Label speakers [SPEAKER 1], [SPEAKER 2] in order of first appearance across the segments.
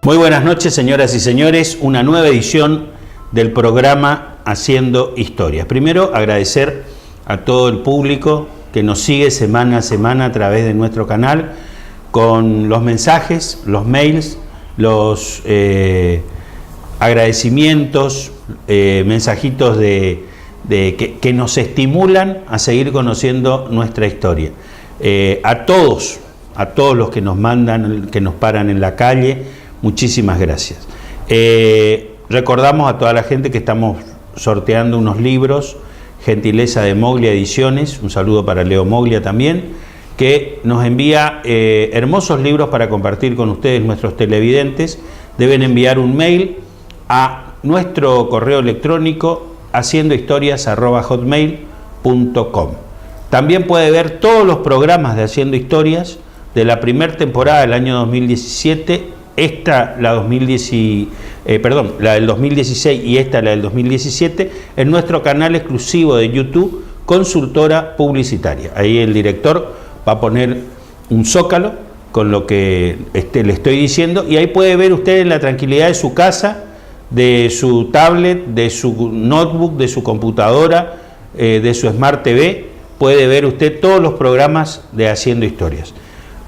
[SPEAKER 1] Muy buenas noches, señoras y señores. Una nueva edición del programa Haciendo Historias. Primero, agradecer a todo el público que nos sigue semana a semana a través de nuestro canal con los mensajes, los mails, los agradecimientos, mensajitos que nos estimulan a seguir conociendo nuestra historia. A todos los que nos mandan, que nos paran en la calle, muchísimas gracias. Recordamos a toda la gente que estamos sorteando unos libros, gentileza de Moglia Ediciones, un saludo para Leo Moglia también, que nos envía hermosos libros para compartir con ustedes, nuestros televidentes. Deben enviar un mail a nuestro correo electrónico haciendohistorias@hotmail.com. También puede ver todos los programas de Haciendo Historias de la primera temporada del año 2017, la del 2016 y esta, la del 2017, en nuestro canal exclusivo de YouTube, Consultora Publicitaria. Ahí el director va a poner un zócalo con lo que le estoy diciendo, y ahí puede ver usted en la tranquilidad de su casa, de su tablet, de su notebook, de su computadora, de su Smart TV, puede ver usted todos los programas de Haciendo Historias.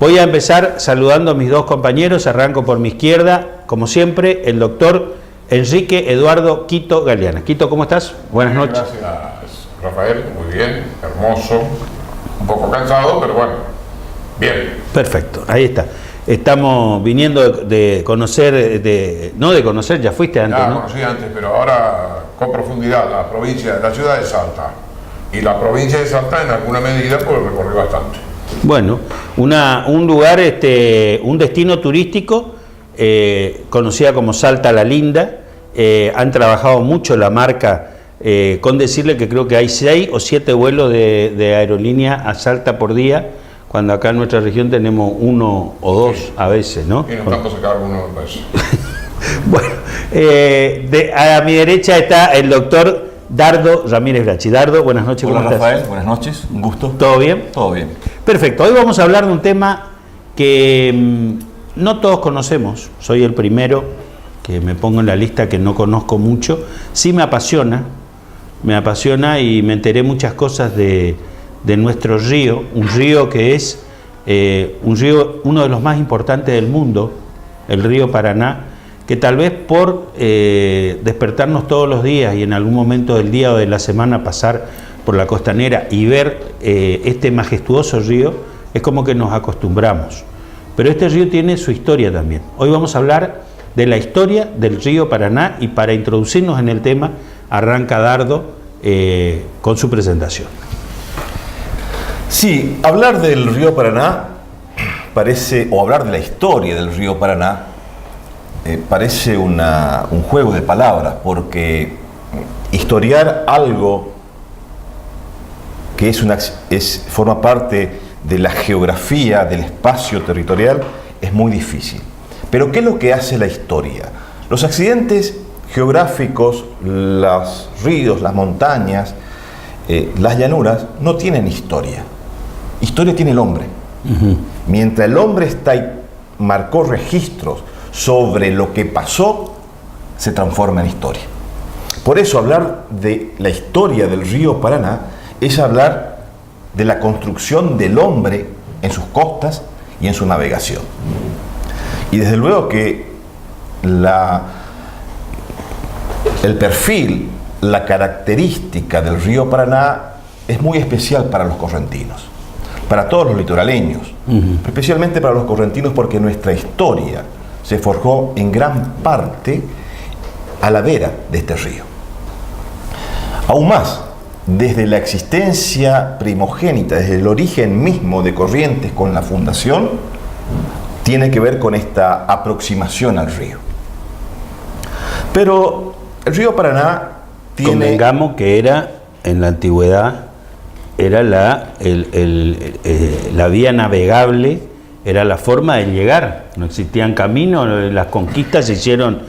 [SPEAKER 1] Voy a empezar saludando a mis dos compañeros. Arranco por mi izquierda, como siempre, el doctor Enrique Eduardo Quito Galeana. Quito, ¿cómo estás? Buenas noches.
[SPEAKER 2] Gracias, Rafael. Muy bien, hermoso. Un poco cansado, pero bueno, bien.
[SPEAKER 1] Perfecto, ahí está. Estamos viniendo de conocer, no de conocer, ya fuiste antes,
[SPEAKER 2] ya,
[SPEAKER 1] ¿no?
[SPEAKER 2] Conocí antes, pero ahora con profundidad la ciudad de Salta. Y la provincia de Salta, en alguna medida, pues recorrí bastante.
[SPEAKER 1] Bueno, un lugar, un destino turístico, conocida como Salta la Linda. Han trabajado mucho la marca, con decirle que creo que hay 6 o 7 vuelos de aerolínea a Salta por día, cuando acá en nuestra región tenemos 1 o 2 a veces, ¿no?
[SPEAKER 2] Y nos estamos sacando uno pues.
[SPEAKER 1] Bueno, a mi derecha está el doctor Dardo Ramírez Brachi. Dardo, buenas noches.
[SPEAKER 3] Hola,
[SPEAKER 1] ¿cómo
[SPEAKER 3] Rafael,
[SPEAKER 1] estás?
[SPEAKER 3] buenas noches, un gusto.
[SPEAKER 1] ¿Todo bien?
[SPEAKER 3] Todo bien.
[SPEAKER 1] Perfecto, hoy vamos a hablar de un tema que no todos conocemos. Soy el primero que me pongo en la lista que no conozco mucho. Sí me apasiona y me enteré muchas cosas de nuestro río, un río que es uno de los más importantes del mundo, el río Paraná, que tal vez por despertarnos todos los días y en algún momento del día o de la semana pasar por la costanera y ver este majestuoso río, es como que nos acostumbramos. Pero este río tiene su historia también. Hoy vamos a hablar de la historia del río Paraná, y para introducirnos en el tema arranca Dardo con su presentación.
[SPEAKER 3] Sí, hablar del río Paraná o hablar de la historia del río Paraná, parece un juego de palabras, porque historiar algo que forma parte de la geografía, del espacio territorial, es muy difícil. Pero ¿qué es lo que hace la historia? Los accidentes geográficos, los ríos, las montañas, las llanuras, no tienen historia. Historia tiene el hombre. Mientras el hombre marcó registros sobre lo que pasó, se transforma en historia. Por eso hablar de la historia del río Paraná es hablar de la construcción del hombre en sus costas y en su navegación. Y desde luego que el perfil, la característica del río Paraná es muy especial para los correntinos, para todos los litoraleños, pero especialmente para los correntinos, porque nuestra historia se forjó en gran parte a la vera de este río. Aún más, desde la existencia primogénita, desde el origen mismo de Corrientes con la fundación, tiene que ver con esta aproximación al río. Pero el río Paraná tiene...
[SPEAKER 1] Convengamos que en la antigüedad, era la vía navegable, era la forma de llegar. No existían caminos, las conquistas se hicieron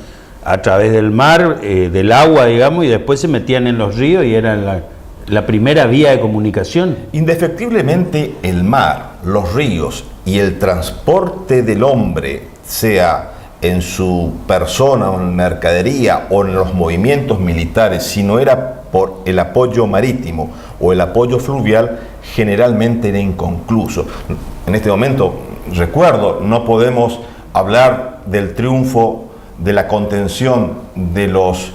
[SPEAKER 1] a través del mar, del agua, digamos, y después se metían en los ríos y era la primera vía de comunicación.
[SPEAKER 3] Indefectiblemente el mar, los ríos y el transporte del hombre, sea en su persona o en mercadería o en los movimientos militares, si no era por el apoyo marítimo o el apoyo fluvial, generalmente era inconcluso. En este momento, recuerdo, no podemos hablar del triunfo de la contención de los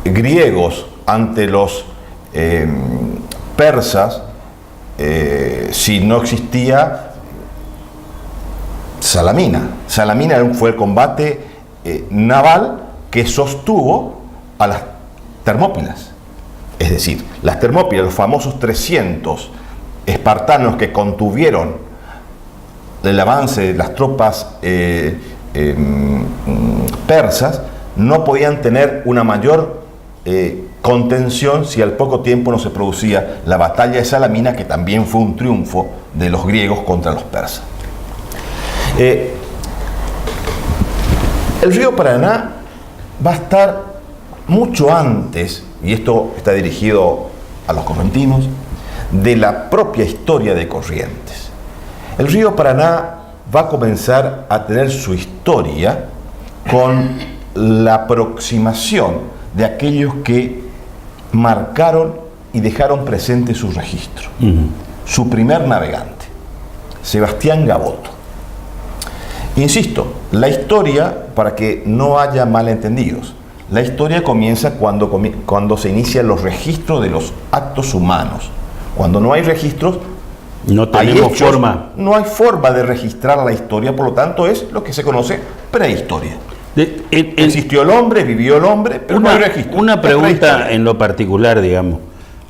[SPEAKER 3] griegos ante los persas si no existía Salamina. Salamina fue el combate naval que sostuvo a las Termópilas. Es decir, las Termópilas, los famosos 300 espartanos que contuvieron el avance de las tropas persas, no podían tener una mayor contención si al poco tiempo no se producía la batalla de Salamina, que también fue un triunfo de los griegos contra los persas. El río Paraná va a estar mucho antes, y esto está dirigido a los correntinos, de la propia historia de Corrientes. El río Paraná va a comenzar a tener su historia con la aproximación de aquellos que marcaron y dejaron presente su registro. Su primer navegante, Sebastián Gaboto. Insisto, la historia, para que no haya malentendidos, la historia comienza cuando se inician los registros de los actos humanos. Cuando no hay registros,
[SPEAKER 1] no tenemos forma.
[SPEAKER 3] No hay forma de registrar la historia, por lo tanto es lo que se conoce prehistoria. Existió el hombre, vivió el hombre, pero no hay registro.
[SPEAKER 1] Una pregunta en lo particular, digamos.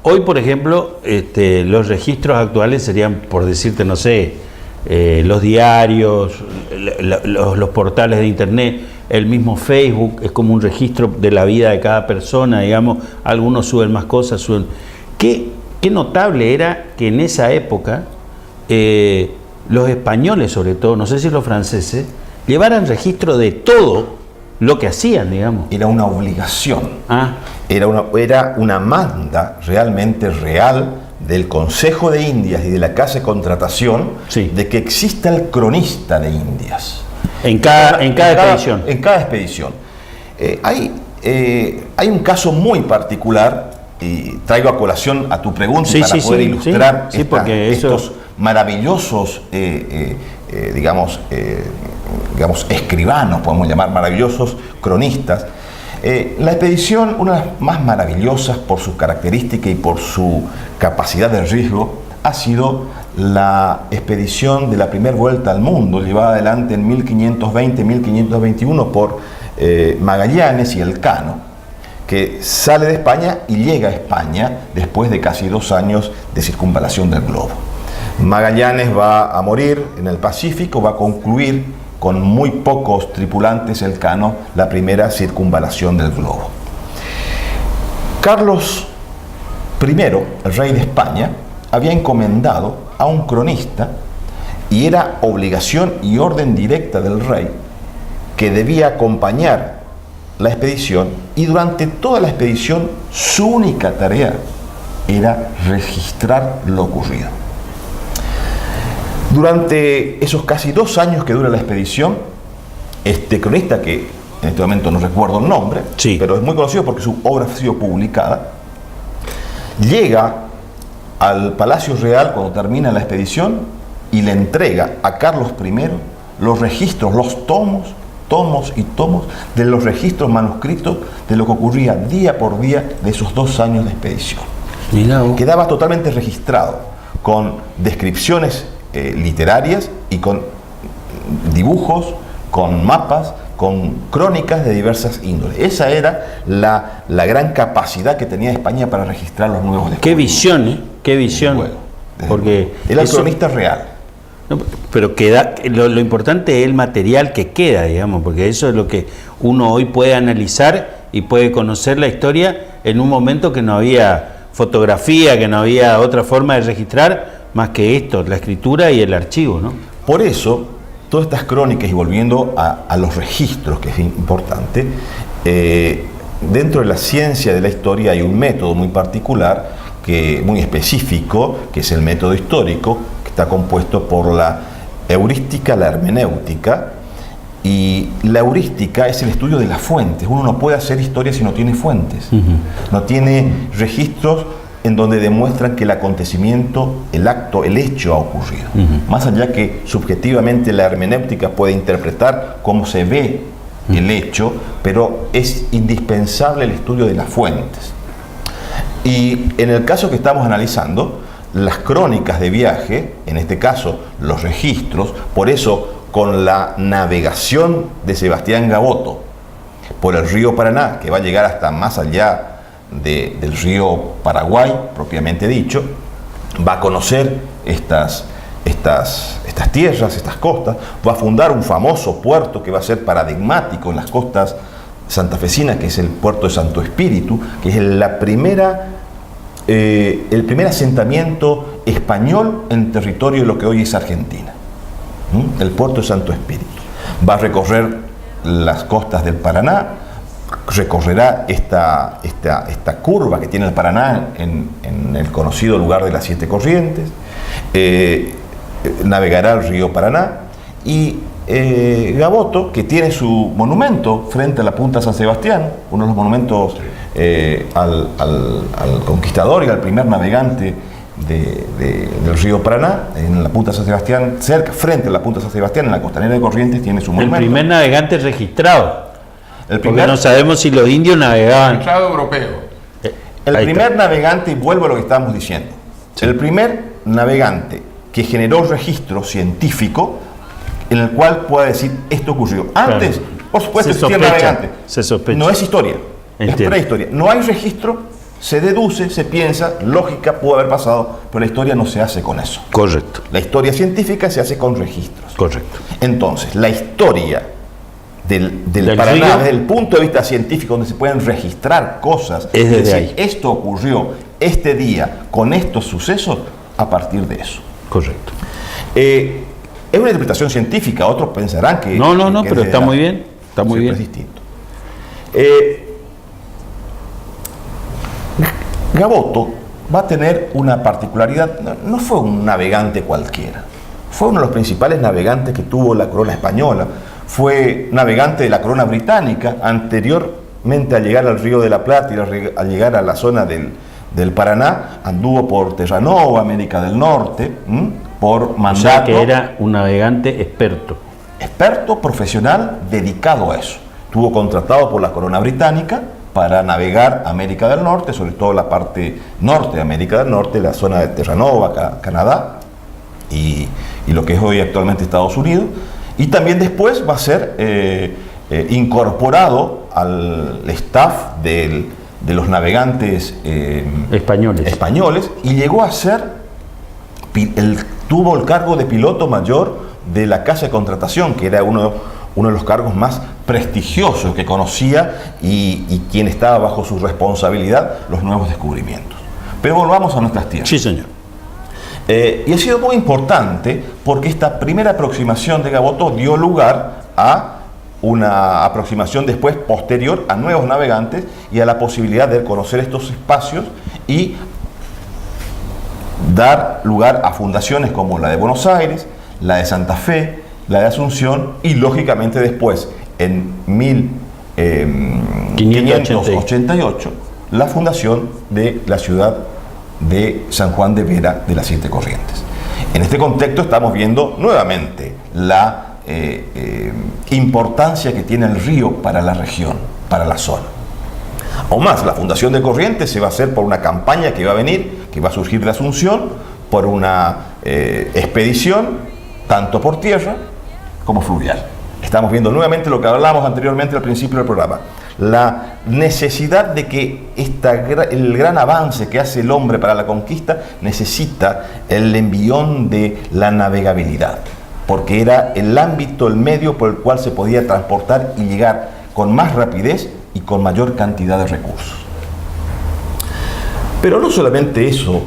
[SPEAKER 1] Hoy, por ejemplo, los registros actuales serían, por decirte, no sé, los diarios, los portales de internet, el mismo Facebook, es como un registro de la vida de cada persona, digamos. Algunos suben más cosas, suben... Qué notable era que en esa época los españoles, sobre todo, no sé si los franceses, llevaran registro de todo lo que hacían, digamos.
[SPEAKER 3] Era una obligación. Era una manda realmente real del Consejo de Indias y de la Casa de Contratación, sí, de que exista el cronista de Indias. En cada expedición. En cada expedición. Hay un caso muy particular, y traigo a colación a tu pregunta para poder ilustrar estos maravillosos, digamos, escribanos, podemos llamar, maravillosos cronistas. La expedición, una de las más maravillosas por sus características y por su capacidad de riesgo, ha sido la expedición de la primera vuelta al mundo, llevada adelante en 1520-1521 por Magallanes y Elcano, que sale de España y llega a España después de casi 2 años de circunvalación del globo. Magallanes va a morir en el Pacífico, va a concluir con muy pocos tripulantes Elcano la primera circunvalación del globo. Carlos I, el rey de España, había encomendado a un cronista, y era obligación y orden directa del rey, que debía acompañar la expedición, y durante toda la expedición su única tarea era registrar lo ocurrido. Durante esos casi 2 años que dura la expedición, este cronista, que en este momento no recuerdo el nombre, sí, pero es muy conocido porque su obra ha sido publicada, llega al Palacio Real cuando termina la expedición y le entrega a Carlos I los registros, los tomos y tomos de los registros manuscritos de lo que ocurría día por día de esos 2 años de expedición. Quedaba totalmente registrado, con descripciones literarias y con dibujos, con mapas, con crónicas de diversas índoles. Esa era la gran capacidad que tenía España para registrar los nuevos descubrimientos.
[SPEAKER 1] Qué visión, qué visión.
[SPEAKER 3] Bueno, porque era el cronista real.
[SPEAKER 1] No, pero lo importante es el material que queda, digamos, porque eso es lo que uno hoy puede analizar y puede conocer la historia en un momento que no había fotografía, que no había otra forma de registrar más que esto, la escritura y el archivo, ¿no?
[SPEAKER 3] Por eso, todas estas crónicas, y volviendo a los registros, que es importante, dentro de la ciencia de la historia hay un método muy particular, muy específico, que es el método histórico, que está compuesto por la heurística, la hermenéutica Y la heurística es el estudio de las fuentes. Uno no puede hacer historia si no tiene fuentes. No tiene registros en donde demuestran que el acontecimiento, el acto, el hecho ha ocurrido. Más allá que subjetivamente la hermenéutica puede interpretar cómo se ve el hecho, pero es indispensable el estudio de las fuentes. Y en el caso que estamos analizando, las crónicas de viaje, en este caso los registros, por eso con la navegación de Sebastián Gaboto por el río Paraná, que va a llegar hasta más allá del río Paraguay, propiamente dicho, va a conocer estas tierras, estas costas, va a fundar un famoso puerto que va a ser paradigmático en las costas santafesinas, que es el puerto de Santo Espíritu, que es el primer asentamiento español en territorio de lo que hoy es Argentina. El puerto de Santo Espíritu. Va a recorrer las costas del Paraná, recorrerá esta curva que tiene el Paraná en el conocido lugar de las 7 corrientes, navegará el río Paraná y Gaboto, que tiene su monumento frente a la Punta San Sebastián, uno de los monumentos al conquistador y al primer navegante del río Paraná, en la Punta San Sebastián, frente a la Punta San Sebastián, en la costanera de Corrientes, tiene su monumento.
[SPEAKER 1] El primer navegante registrado.
[SPEAKER 3] Porque
[SPEAKER 1] no sabemos si los indios navegaban.
[SPEAKER 2] Registrado europeo.
[SPEAKER 3] El primer navegante, y vuelvo a lo que estábamos diciendo, el primer navegante que generó registro científico en el cual pueda decir esto ocurrió. Antes, claro, por supuesto, existía navegante.
[SPEAKER 1] Se sospecha.
[SPEAKER 3] No es historia,
[SPEAKER 1] Entiendo.
[SPEAKER 3] Es prehistoria. No hay registro. Se deduce, se piensa, lógica pudo haber pasado, pero la historia no se hace con eso.
[SPEAKER 1] Correcto.
[SPEAKER 3] La historia científica se hace con registros.
[SPEAKER 1] Correcto.
[SPEAKER 3] Entonces, la historia del Paraná, río, desde el punto de vista científico, donde se pueden registrar cosas,
[SPEAKER 1] es desde ahí.
[SPEAKER 3] Esto ocurrió este día con estos sucesos, a partir de eso.
[SPEAKER 1] Correcto.
[SPEAKER 3] Es una interpretación científica, otros pensarán que...
[SPEAKER 1] No, pero está muy bien. Está muy bien.
[SPEAKER 3] Es distinto. Gaboto va a tener una particularidad, no fue un navegante cualquiera, fue uno de los principales navegantes que tuvo la corona española, fue navegante de la corona británica, anteriormente a llegar al Río de la Plata y al llegar a la zona del Paraná, anduvo por Terranova, América del Norte, por mandato.
[SPEAKER 1] O sea que era un navegante experto.
[SPEAKER 3] Experto, profesional, dedicado a eso. Estuvo contratado por la corona británica para navegar América del Norte, sobre todo la parte norte de América del Norte, la zona de Terranova, Canadá, y lo que es hoy actualmente Estados Unidos. Y también después va a ser incorporado al staff de los navegantes españoles y llegó a ser, tuvo el cargo de piloto mayor de la casa de contratación, que era uno de los cargos más prestigiosos que conocía y quien estaba bajo su responsabilidad los nuevos descubrimientos. Pero volvamos a nuestras tierras.
[SPEAKER 1] Sí, señor.
[SPEAKER 3] Y ha sido muy importante porque esta primera aproximación de Gaboto dio lugar a una aproximación después posterior a nuevos navegantes y a la posibilidad de conocer estos espacios y dar lugar a fundaciones como la de Buenos Aires, la de Santa Fe, la de Asunción y lógicamente después en 1588 la fundación de la ciudad de San Juan de Vera de las 7 Corrientes. En este contexto estamos viendo nuevamente la importancia que tiene el río para la región, para la zona. Aún más, la fundación de Corrientes se va a hacer por una campaña que va a venir, que va a surgir de Asunción, por una expedición, tanto por tierra como fluvial. Estamos viendo nuevamente lo que hablábamos anteriormente al principio del programa, la necesidad de que el gran avance que hace el hombre para la conquista necesita el envión de la navegabilidad, porque era el ámbito, el medio por el cual se podía transportar y llegar con más rapidez y con mayor cantidad de recursos. Pero no solamente eso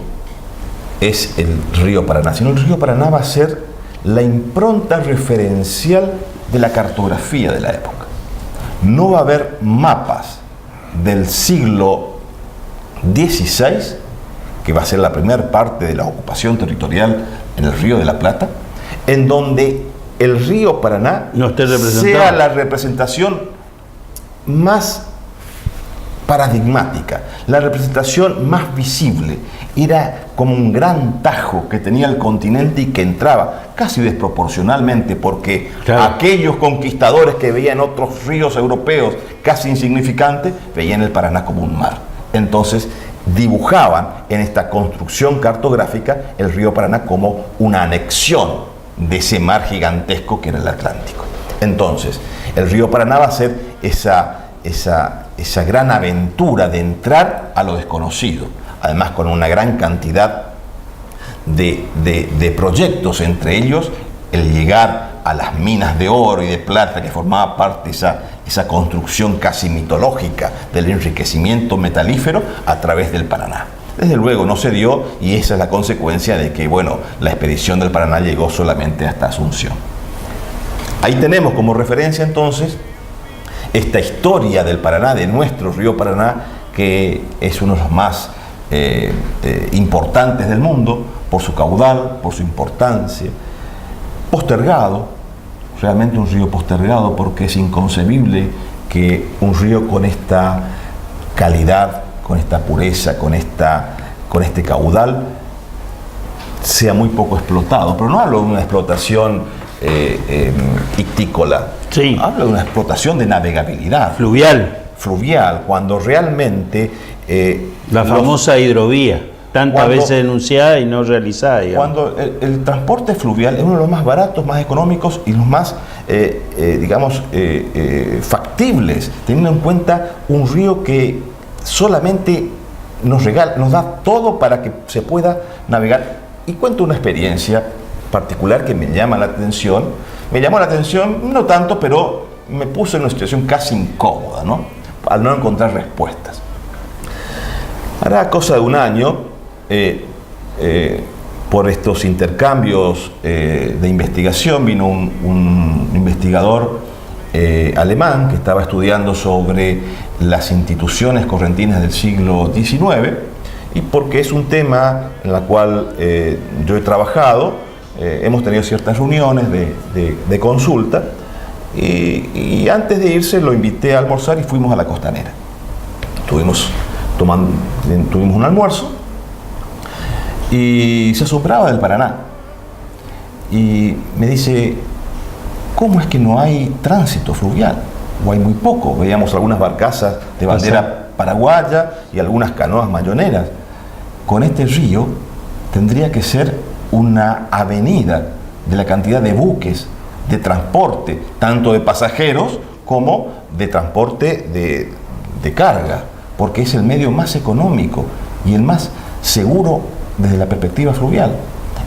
[SPEAKER 3] es el río Paraná, sino el río Paraná va a ser la impronta referencial de la cartografía de la época. No va a haber mapas del siglo XVI, que va a ser la primera parte de la ocupación territorial en el Río de la Plata, en donde el río Paraná
[SPEAKER 1] no esté representado,
[SPEAKER 3] sea la representación más paradigmática, la representación más visible. Era como un gran tajo que tenía el continente y que entraba casi desproporcionalmente, porque
[SPEAKER 1] claro,
[SPEAKER 3] aquellos conquistadores que veían otros ríos europeos casi insignificantes, veían el Paraná como un mar. Entonces dibujaban en esta construcción cartográfica el río Paraná como una anexión de ese mar gigantesco que era el Atlántico. Entonces, el río Paraná va a ser esa gran aventura de entrar a lo desconocido, además con una gran cantidad de proyectos, entre ellos el llegar a las minas de oro y de plata que formaba parte de esa construcción casi mitológica del enriquecimiento metalífero a través del Paraná. Desde luego no se dio, y esa es la consecuencia de que, bueno, la expedición del Paraná llegó solamente hasta Asunción. Ahí tenemos como referencia entonces esta historia del Paraná, de nuestro río Paraná, que es uno de los más importantes del mundo por su caudal, por su importancia, postergado, realmente un río postergado, porque es inconcebible que un río con esta calidad, con esta pureza, con este caudal, sea muy poco explotado. Pero no hablo de una explotación ictícola,
[SPEAKER 1] sí,
[SPEAKER 3] hablo de una explotación de navegabilidad. Fluvial, cuando realmente...
[SPEAKER 1] la famosa hidrovía, tantas veces denunciada y no realizada, digamos.
[SPEAKER 3] Cuando el transporte fluvial es uno de los más baratos, más económicos y los más, factibles, teniendo en cuenta un río que solamente nos da todo para que se pueda navegar. Y cuento una experiencia particular que me llama la atención. Me llamó la atención, no tanto, pero me puso en una situación casi incómoda, ¿no? Al no encontrar respuestas. Hará cosa de un año, por estos intercambios de investigación, vino un investigador alemán que estaba estudiando sobre las instituciones correntinas del siglo XIX, y porque es un tema en el cual yo he trabajado, hemos tenido ciertas reuniones de consulta, y antes de irse lo invité a almorzar y fuimos a la Costanera. Tuvimos un almuerzo y se asombraba del Paraná y me dice: ¿cómo es que no hay tránsito fluvial? O hay muy poco. Veíamos algunas barcazas de bandera paraguaya y algunas canoas mayoneras. Con este río tendría que ser una avenida de la cantidad de buques de transporte, tanto de pasajeros como de transporte de carga, porque es el medio más económico y el más seguro desde la perspectiva fluvial.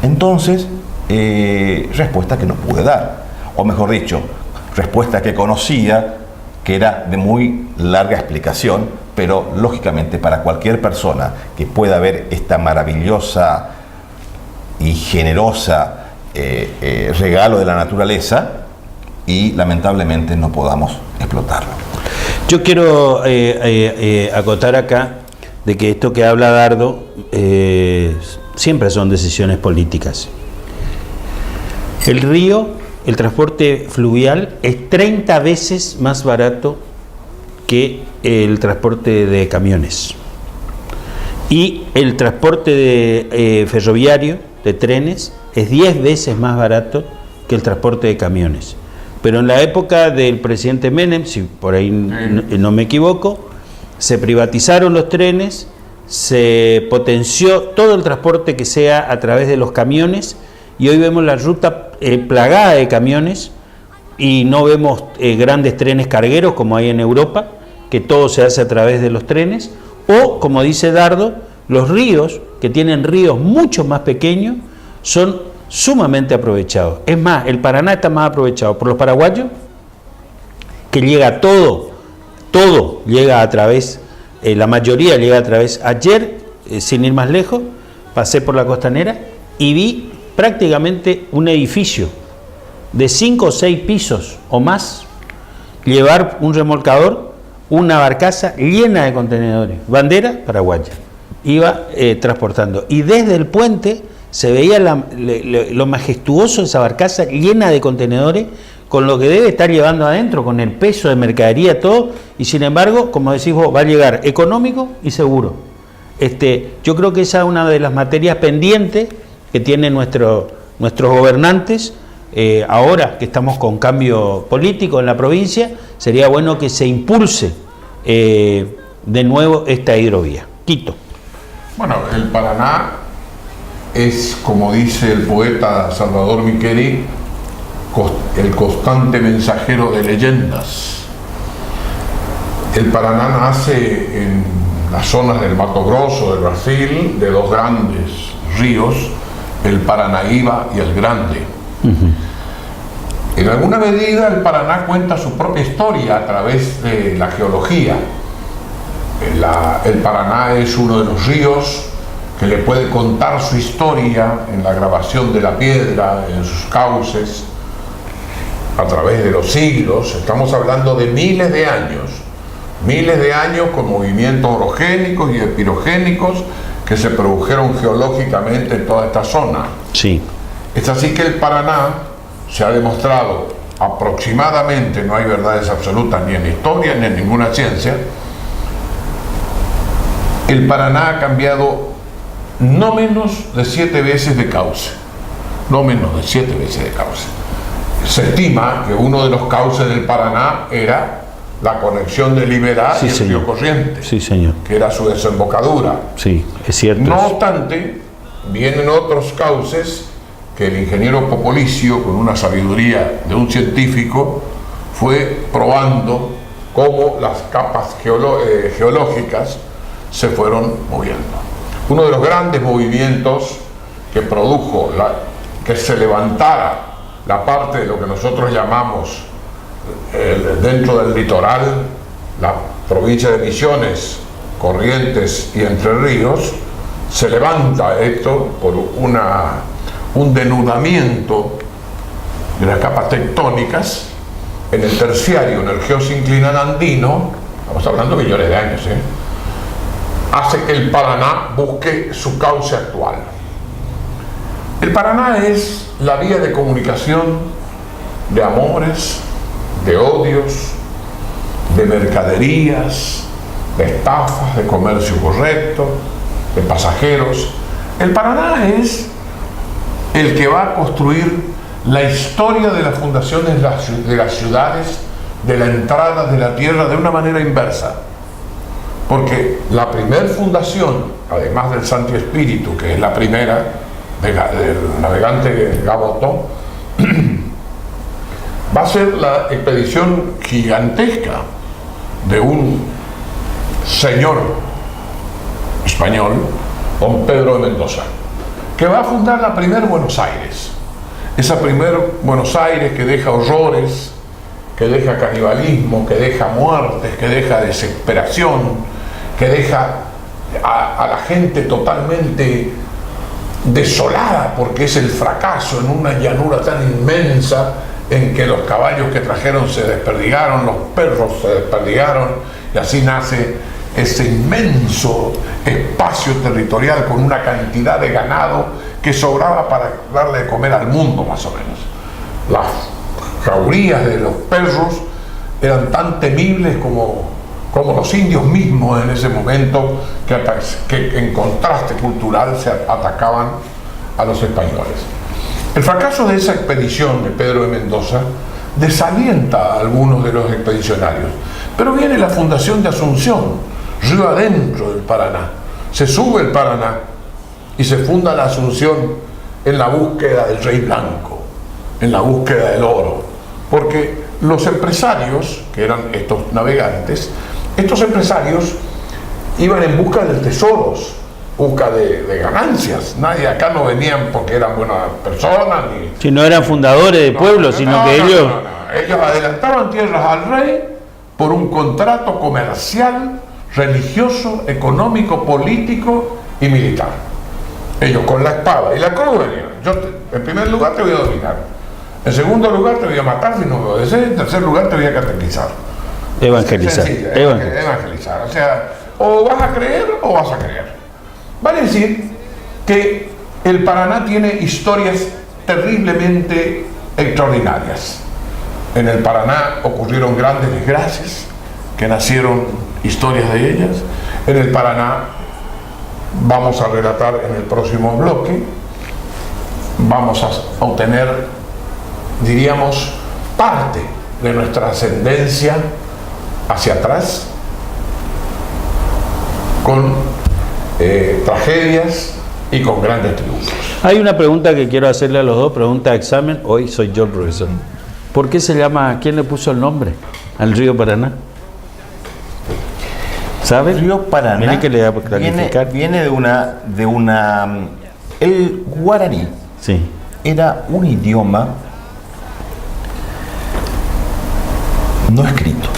[SPEAKER 3] Entonces, respuesta que no pude dar, o mejor dicho, respuesta que conocía, que era de muy larga explicación, pero lógicamente para cualquier persona que pueda ver esta maravillosa y generosa regalo de la naturaleza, y lamentablemente no podamos explotarlo.
[SPEAKER 1] Yo quiero acotar acá de que esto que habla Dardo siempre son decisiones políticas. El río, el transporte fluvial, es 30 veces más barato que el transporte de camiones. Y el transporte ferroviario, de trenes, es 10 veces más barato que el transporte de camiones. Pero en la época del presidente Menem, si por ahí no me equivoco, se privatizaron los trenes, se potenció todo el transporte que sea a través de los camiones, y hoy vemos la ruta plagada de camiones y no vemos grandes trenes cargueros como hay en Europa, que todo se hace a través de los trenes, o como dice Dardo, los ríos, que tienen ríos mucho más pequeños, son sumamente aprovechados. Es más, el Paraná está más aprovechado por los paraguayos, que llega todo llega a través, la mayoría llega a través. Ayer, sin ir más lejos, pasé por la Costanera y vi prácticamente un edificio de 5 o 6 pisos o más, llevar un remolcador, una barcaza llena de contenedores, bandera paraguaya, iba transportando. Y desde el puente se veía lo majestuoso de esa barcaza llena de contenedores, con lo que debe estar llevando adentro, con el peso de mercadería, todo, y sin embargo, como decís vos, va a llegar económico y seguro. Yo creo que esa es una de las materias pendientes que tienen nuestros gobernantes. Ahora que estamos con cambio político en la provincia, sería bueno que se impulse de nuevo esta hidrovía. Quito.
[SPEAKER 2] Bueno, el Paraná es, como dice el poeta Salvador Miqueri, el constante mensajero de leyendas. El Paraná nace en las zonas del Mato Grosso, del Brasil, de dos grandes ríos, el Paranaíba y el Grande. En alguna medida el Paraná cuenta su propia historia a través de la geología. El Paraná es uno de los ríos que le puede contar su historia en la grabación de la piedra, en sus cauces, a través de los siglos. Estamos hablando de miles de años con movimientos orogénicos y epirogénicos que se produjeron geológicamente en toda esta zona.
[SPEAKER 1] Sí.
[SPEAKER 2] Es así que el Paraná se ha demostrado aproximadamente, no hay verdades absolutas ni en historia ni en ninguna ciencia, el Paraná ha cambiado no menos de 7 veces de cauce. No menos de 7 veces de cauce. Se estima que uno de los cauces del Paraná era la conexión de Liberá y el río Corrientes,
[SPEAKER 1] sí, señor,
[SPEAKER 2] que era su desembocadura.
[SPEAKER 1] Sí, es cierto.
[SPEAKER 2] No obstante, vienen otros cauces que el ingeniero Popolicio, con una sabiduría de un científico, fue probando cómo las capas geológicas se fueron moviendo. Uno de los grandes movimientos que produjo que se levantara la parte de lo que nosotros llamamos dentro del litoral, la provincia de Misiones, Corrientes y Entre Ríos, se levanta esto por un denudamiento de las capas tectónicas en el terciario, en el geosinclinal andino, estamos hablando de millones de años, hace que el Paraná busque su cauce actual. El Paraná es la vía de comunicación de amores, de odios, de mercaderías, de estafas, de comercio correcto, de pasajeros. El Paraná es el que va a construir la historia de las fundaciones de las ciudades, de la entrada de la tierra de una manera inversa. Porque la primer fundación, además del Santi Espíritu, que es la primera del navegante Gaboto, va a ser la expedición gigantesca de un señor español, don Pedro de Mendoza, que va a fundar la primer Buenos Aires. Esa primer Buenos Aires que deja horrores, que deja canibalismo, que deja muertes, que deja desesperación, que deja a la gente totalmente desolada porque es el fracaso en una llanura tan inmensa en que los caballos que trajeron se desperdigaron, los perros se desperdigaron, y así nace ese inmenso espacio territorial con una cantidad de ganado que sobraba para darle de comer al mundo, más o menos. Las jaurías de los perros eran tan temibles como los indios mismos en ese momento, que en contraste cultural se atacaban a los españoles. El fracaso de esa expedición de Pedro de Mendoza desalienta a algunos de los expedicionarios, pero viene la fundación de Asunción, río adentro del Paraná. Se sube el Paraná y se funda la Asunción en la búsqueda del Rey Blanco, en la búsqueda del oro, porque los empresarios, que eran estos navegantes, estos empresarios iban en busca de tesoros, busca de ganancias. Nadie acá no venían porque eran buenas personas.
[SPEAKER 1] Si no eran fundadores de pueblos, sino que ellos...
[SPEAKER 2] Ellos adelantaban tierras al rey por un contrato comercial, religioso, económico, político y militar. Ellos con la espada y la cruz venían. Yo en primer lugar te voy a dominar. En segundo lugar te voy a matar si no me obedeces. En tercer lugar te voy a catequizar.
[SPEAKER 1] Evangelizar.
[SPEAKER 2] Evangelizar. O sea, o vas a creer o vas a creer. Vale decir que El Paraná tiene historias terriblemente extraordinarias. En el Paraná ocurrieron grandes desgracias, que nacieron historias de ellas. En el Paraná vamos a relatar en el próximo bloque, vamos a obtener, diríamos, parte de nuestra ascendencia hacia atrás, con tragedias y con grandes triunfos.
[SPEAKER 1] Hay una pregunta que quiero hacerle a los dos, pregunta de examen. Hoy soy yo el profesor. ¿Por qué se llama, quién le puso el nombre al río Paraná? ¿Sabe?
[SPEAKER 3] El río Paraná
[SPEAKER 1] Viene que le da por clarificar.
[SPEAKER 3] viene de una... El guaraní
[SPEAKER 1] Sí.
[SPEAKER 3] era un idioma no escrito.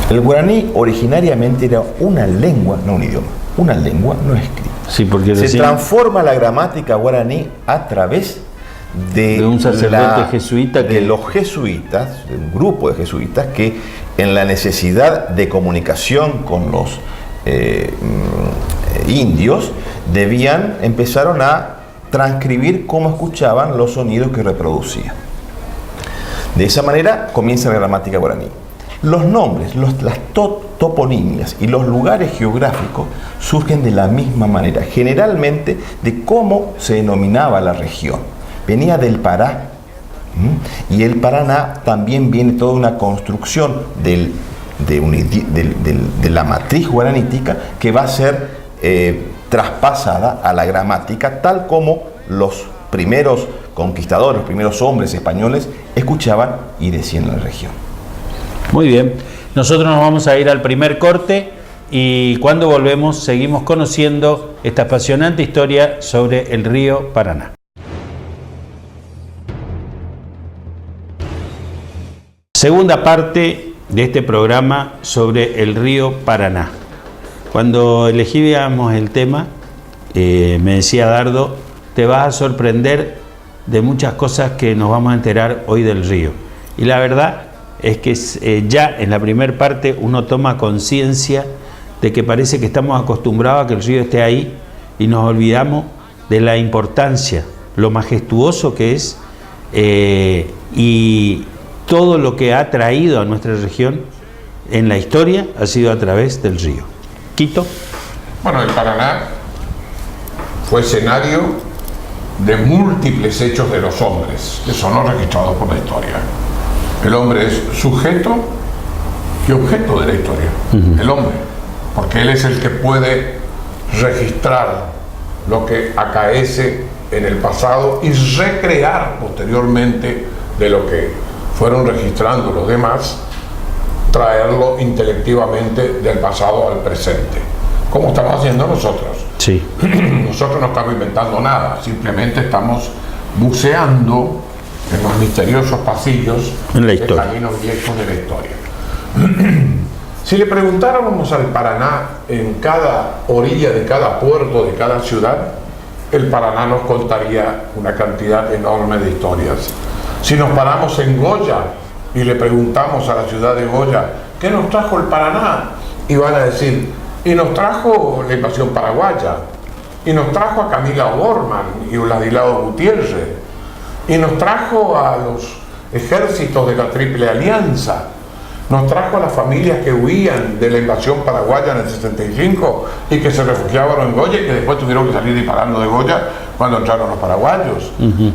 [SPEAKER 3] El guaraní originariamente era una lengua, no un idioma, una lengua no escrita.
[SPEAKER 1] Sí, porque
[SPEAKER 3] Se
[SPEAKER 1] decían
[SPEAKER 3] transforma la gramática guaraní a través de
[SPEAKER 1] un sacerdote jesuita
[SPEAKER 3] de los jesuitas, de un grupo de jesuitas que en la necesidad de comunicación con los indios empezaron a transcribir cómo escuchaban los sonidos que reproducían. De esa manera comienza la gramática guaraní. Los nombres, las toponimias y los lugares geográficos surgen de la misma manera, generalmente de cómo se denominaba la región. Venía del Pará, y el Paraná también viene toda una construcción de la matriz guaranítica que va a ser traspasada a la gramática, tal como los primeros conquistadores, los primeros hombres españoles escuchaban y decían en la región.
[SPEAKER 1] Muy bien, nosotros nos vamos a ir al primer corte y cuando volvemos seguimos conociendo esta apasionante historia sobre el río Paraná. Segunda parte de este programa sobre el río Paraná. Cuando elegíamos el tema, me decía Dardo, te vas a sorprender de muchas cosas que nos vamos a enterar hoy del río. Y la verdad es que ya en la primera parte uno toma conciencia de que parece que estamos acostumbrados a que el río esté ahí y nos olvidamos de la importancia, lo majestuoso que es y todo lo que ha traído a nuestra región en la historia ha sido a través del río. Quito.
[SPEAKER 2] Bueno, el Paraná fue escenario de múltiples hechos de los hombres, que son los registrados por la historia. El hombre es sujeto y objeto de la historia. El hombre, porque él es el que puede registrar lo que acaece en el pasado y recrear posteriormente de lo que fueron registrando los demás, traerlo intelectivamente del pasado al presente, como estamos haciendo nosotros.
[SPEAKER 1] Sí.
[SPEAKER 2] Nosotros no estamos inventando nada, simplemente estamos buceando en los misteriosos pasillos
[SPEAKER 1] en la
[SPEAKER 2] de
[SPEAKER 1] historia,
[SPEAKER 2] caminos viejos de la historia. Si le preguntáramos al Paraná en cada orilla de cada puerto, de cada ciudad, el Paraná nos contaría una cantidad enorme de historias. Si nos paramos en Goya y le preguntamos a la ciudad de Goya, ¿qué nos trajo el Paraná? Y van a decir, y nos trajo la invasión paraguaya, y nos trajo a Camila O'Gorman y Ladislao Gutiérrez, y nos trajo a los ejércitos de la Triple Alianza, nos trajo a las familias que huían de la invasión paraguaya en el 65 y que se refugiaban en Goya y que después tuvieron que salir disparando de Goya cuando entraron los paraguayos.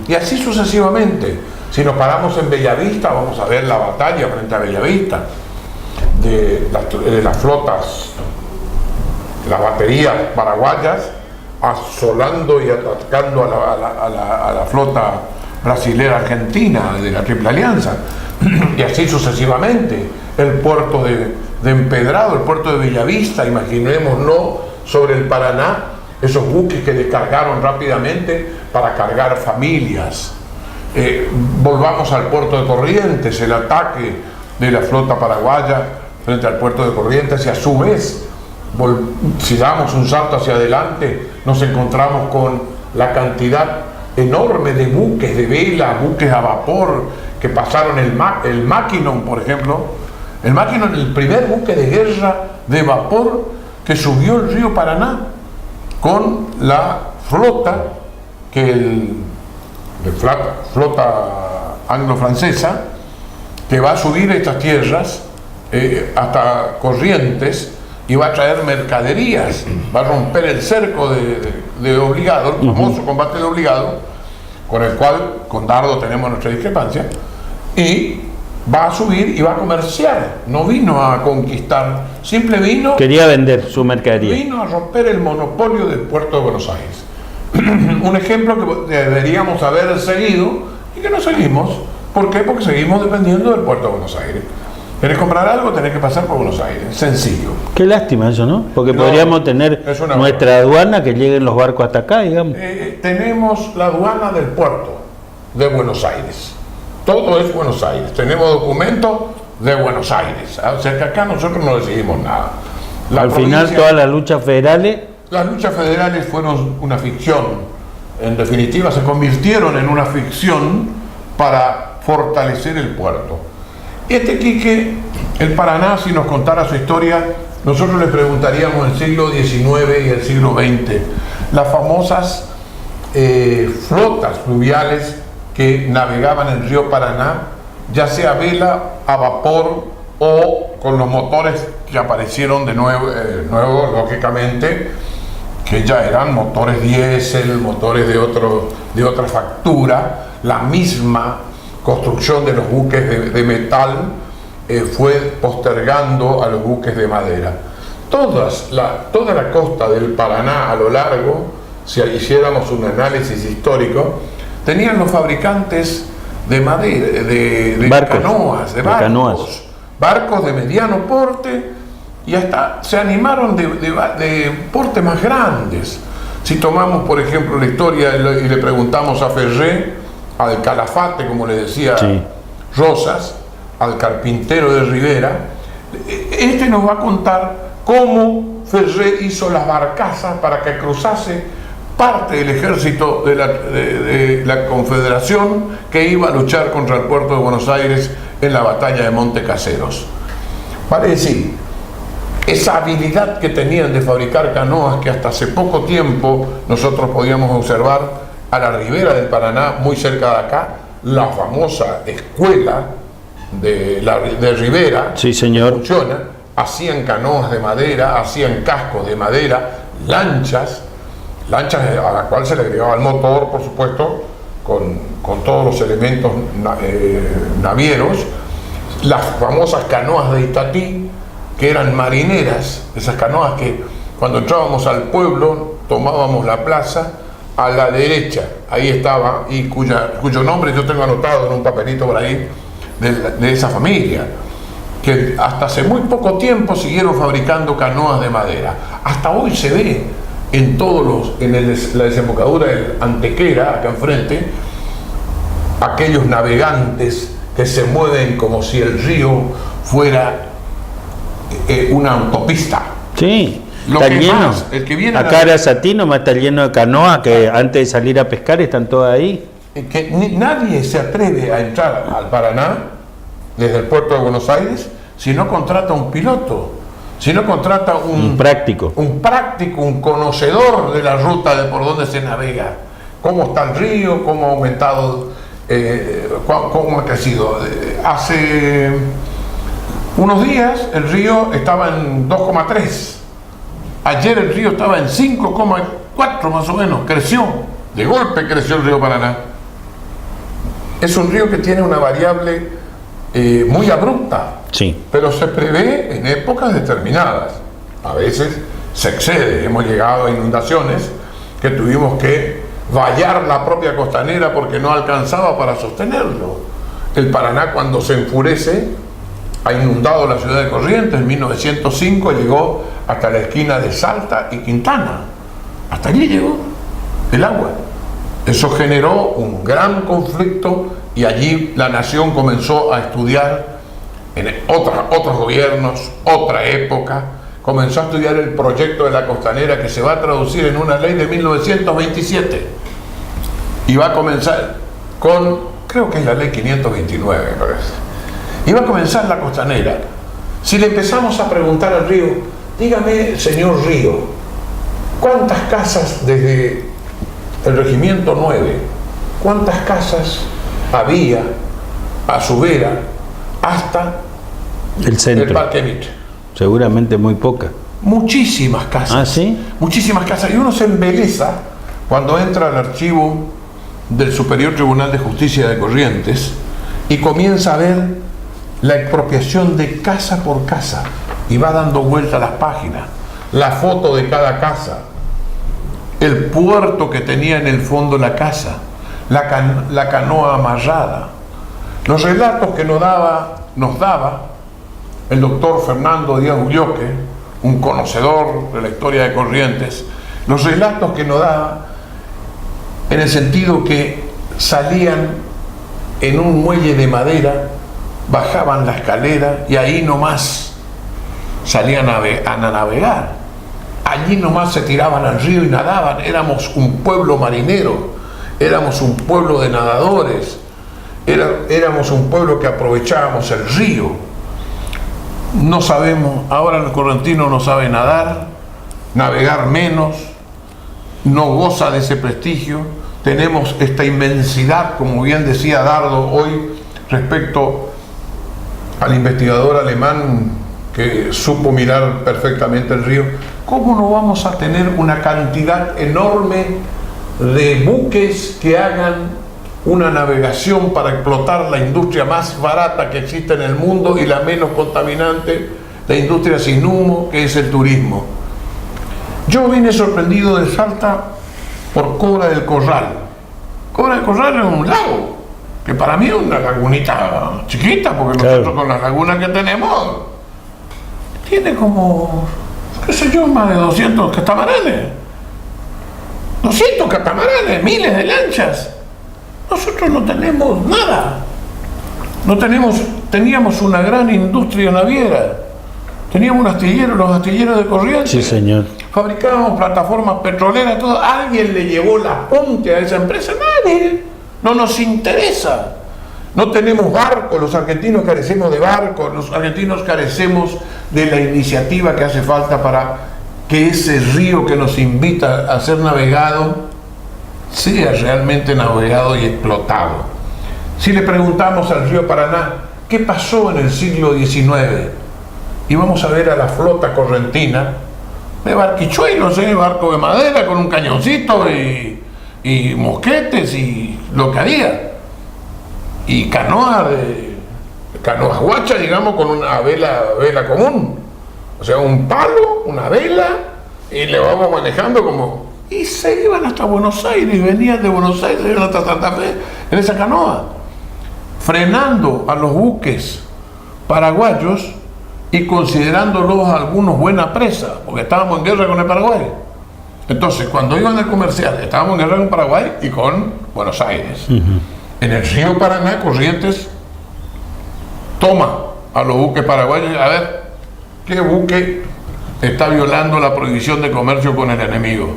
[SPEAKER 2] Y así sucesivamente. Si nos paramos en Bellavista, vamos a ver la batalla frente a Bellavista de las flotas, las baterías paraguayas asolando y atacando a la flota brasilera argentina de la Triple Alianza. Y así sucesivamente. El puerto de Empedrado, el puerto de Bellavista, imaginémonos sobre el Paraná, esos buques que descargaron rápidamente para cargar familias. Volvamos al puerto de Corrientes, el ataque de la flota paraguaya frente al puerto de Corrientes, y a su vez, si damos un salto hacia adelante, nos encontramos con la cantidad enorme de buques de vela, buques a vapor que pasaron el Maquinon, por ejemplo. El Maquinon, el primer buque de guerra de vapor que subió el río Paraná con la flota flota anglo-francesa que va a subir estas tierras hasta Corrientes y va a traer mercaderías, va a romper el cerco de Obligado, el famoso combate de Obligado, con el cual con Dardo tenemos nuestra discrepancia, y va a subir y va a comerciar, no vino a conquistar,
[SPEAKER 1] quería vender su mercadería.
[SPEAKER 2] Vino a romper el monopolio del puerto de Buenos Aires. Un ejemplo que deberíamos haber seguido y que no seguimos. ¿Por qué? Porque seguimos dependiendo del puerto de Buenos Aires. ¿Querés comprar algo? Tenés que pasar por Buenos Aires. Sencillo.
[SPEAKER 1] Qué lástima eso, ¿no? Porque
[SPEAKER 2] No,
[SPEAKER 1] podríamos tener nuestra aduana, que lleguen los barcos hasta acá, digamos.
[SPEAKER 2] Tenemos la aduana del puerto de Buenos Aires. Todo es Buenos Aires. Tenemos documentos de Buenos Aires. O sea que acá nosotros no decidimos nada.
[SPEAKER 1] Al final todas las luchas federales...
[SPEAKER 2] Las luchas federales fueron una ficción. En definitiva, se convirtieron en una ficción para fortalecer el puerto. Quique, el Paraná, si nos contara su historia, nosotros le preguntaríamos el siglo XIX y el siglo XX. Las famosas flotas fluviales que navegaban el río Paraná, ya sea a vela, a vapor o con los motores que aparecieron de nuevo, lógicamente, que ya eran motores diésel, motores de otra factura. La misma construcción de los buques de metal fue postergando a los buques de madera. Toda la costa del Paraná a lo largo, si hiciéramos un análisis histórico, tenían los fabricantes de madera, de barcos, barcos de mediano porte, y hasta se animaron de porte más grandes. Si tomamos, por ejemplo, la historia y le preguntamos a Ferré, al Calafate, como le decía Rosas, al carpintero de Rivera, este nos va a contar cómo Ferré hizo las barcazas para que cruzase parte del ejército de la Confederación que iba a luchar contra el puerto de Buenos Aires en la batalla de Montecaseros. Vale decir, esa habilidad que tenían de fabricar canoas, que hasta hace poco tiempo nosotros podíamos observar a la ribera del Paraná, muy cerca de acá, la famosa escuela de Rivera,
[SPEAKER 1] sí, señor,
[SPEAKER 2] funciona, hacían canoas de madera, hacían cascos de madera, lanchas a la cual se le agregaba el motor, por supuesto, con todos los elementos navieros, las famosas canoas de Itatí, que eran marineras, esas canoas que cuando entrábamos al pueblo tomábamos la plaza, a la derecha, ahí estaba, y cuyo nombre yo tengo anotado en un papelito por ahí, de esa familia, que hasta hace muy poco tiempo siguieron fabricando canoas de madera. Hasta hoy se ve en la desembocadura del Antequera, acá enfrente, aquellos navegantes que se mueven como si el río fuera una autopista.
[SPEAKER 1] Sí.
[SPEAKER 2] Lo
[SPEAKER 1] está
[SPEAKER 2] que
[SPEAKER 1] lleno.
[SPEAKER 2] más, el que viene
[SPEAKER 1] acá era Satino, más está lleno de canoas que antes de salir a pescar están todas ahí.
[SPEAKER 2] Que nadie se atreve a entrar al Paraná desde el puerto de Buenos Aires si no contrata un piloto, si no contrata un práctico, un conocedor de la ruta de por donde se navega, cómo está el río, cómo ha aumentado, cómo ha crecido. Hace unos días el río estaba en 2,3. Ayer el río estaba en 5,4 más o menos, creció, de golpe creció el río Paraná. Es un río que tiene una variable muy abrupta,
[SPEAKER 1] sí,
[SPEAKER 2] pero se prevé en épocas determinadas. A veces se excede, hemos llegado a inundaciones que tuvimos que vallar la propia costanera porque no alcanzaba para sostenerlo. El Paraná, cuando se enfurece, ha inundado la ciudad de Corrientes. En 1905 llegó hasta la esquina de Salta y Quintana. Hasta allí llegó el agua. Eso generó un gran conflicto y allí la nación comenzó a estudiar, en otros gobiernos, otra época, comenzó a estudiar el proyecto de la costanera que se va a traducir en una ley de 1927 y va a comenzar con, creo que es la ley 529, me parece. Y va a comenzar la costanera. Si le empezamos a preguntar al río, dígame, señor río, ¿cuántas casas desde el Regimiento 9, ¿cuántas casas había a su vera hasta
[SPEAKER 1] El centro.
[SPEAKER 2] el Parque Mitre?
[SPEAKER 1] Seguramente muy poca.
[SPEAKER 2] Muchísimas casas.
[SPEAKER 1] ¿Ah, sí?
[SPEAKER 2] Muchísimas casas. Y uno se embeleza cuando entra al archivo del Superior Tribunal de Justicia de Corrientes y comienza a ver la expropiación de casa por casa. Y va dando vuelta a las páginas. La foto de cada casa. El puerto que tenía en el fondo la casa. La canoa amarrada. Los relatos que nos daba el doctor Fernando Díaz Ulloque, un conocedor de la historia de Corrientes, los relatos que nos daba en el sentido que salían en un muelle de madera, bajaban la escalera y ahí nomás salían a navegar. Allí nomás se tiraban al río y nadaban. Éramos un pueblo marinero, éramos un pueblo de nadadores, éramos un pueblo que aprovechábamos el río. No sabemos, ahora el correntino no sabe nadar, navegar menos, no goza de ese prestigio. Tenemos esta inmensidad, como bien decía Dardo hoy, respecto al investigador alemán que supo mirar perfectamente el río. ¿Cómo no vamos a tener una cantidad enorme de buques que hagan una navegación para explotar la industria más barata que existe en el mundo y la menos contaminante, la industria sin humo, que es el turismo? Yo vine sorprendido de Salta por Cobra del Corral. Cobra del Corral es un lago, que para mí es una lagunita chiquita, porque
[SPEAKER 1] claro,
[SPEAKER 2] nosotros con las lagunas que tenemos, tiene como, qué sé yo, más de 200 catamaranes. 200 catamaranes, miles de lanchas. Nosotros no tenemos nada. Teníamos una gran industria naviera. Teníamos un astillero, los astilleros de Corrientes.
[SPEAKER 1] Sí, señor.
[SPEAKER 2] Fabricábamos plataformas petroleras, todo. ¿Alguien le llevó la punta a esa empresa? Nadie. No nos interesa. No tenemos barcos, los argentinos carecemos de barcos, los argentinos carecemos de la iniciativa que hace falta para que ese río que nos invita a ser navegado sea realmente navegado y explotado. Si le preguntamos al río Paraná qué pasó en el siglo XIX, y vamos a ver a la flota correntina de barquichuelos, barco de madera con un cañoncito y mosquetes y lo que había, y canoas guachas, digamos, con una vela común, o sea, un palo, una vela, y le vamos manejando como... Y se iban hasta Buenos Aires, venían de Buenos Aires, se iban hasta Santa Fe en esa canoa, frenando a los buques paraguayos y considerándolos algunos buena presa, porque estábamos en guerra con el Paraguay. Entonces, cuando iban a comerciar, estábamos en guerra con Paraguay y con Buenos Aires. En el río Paraná, Corrientes toma a los buques paraguayos, a ver, ¿qué buque está violando la prohibición de comercio con el enemigo?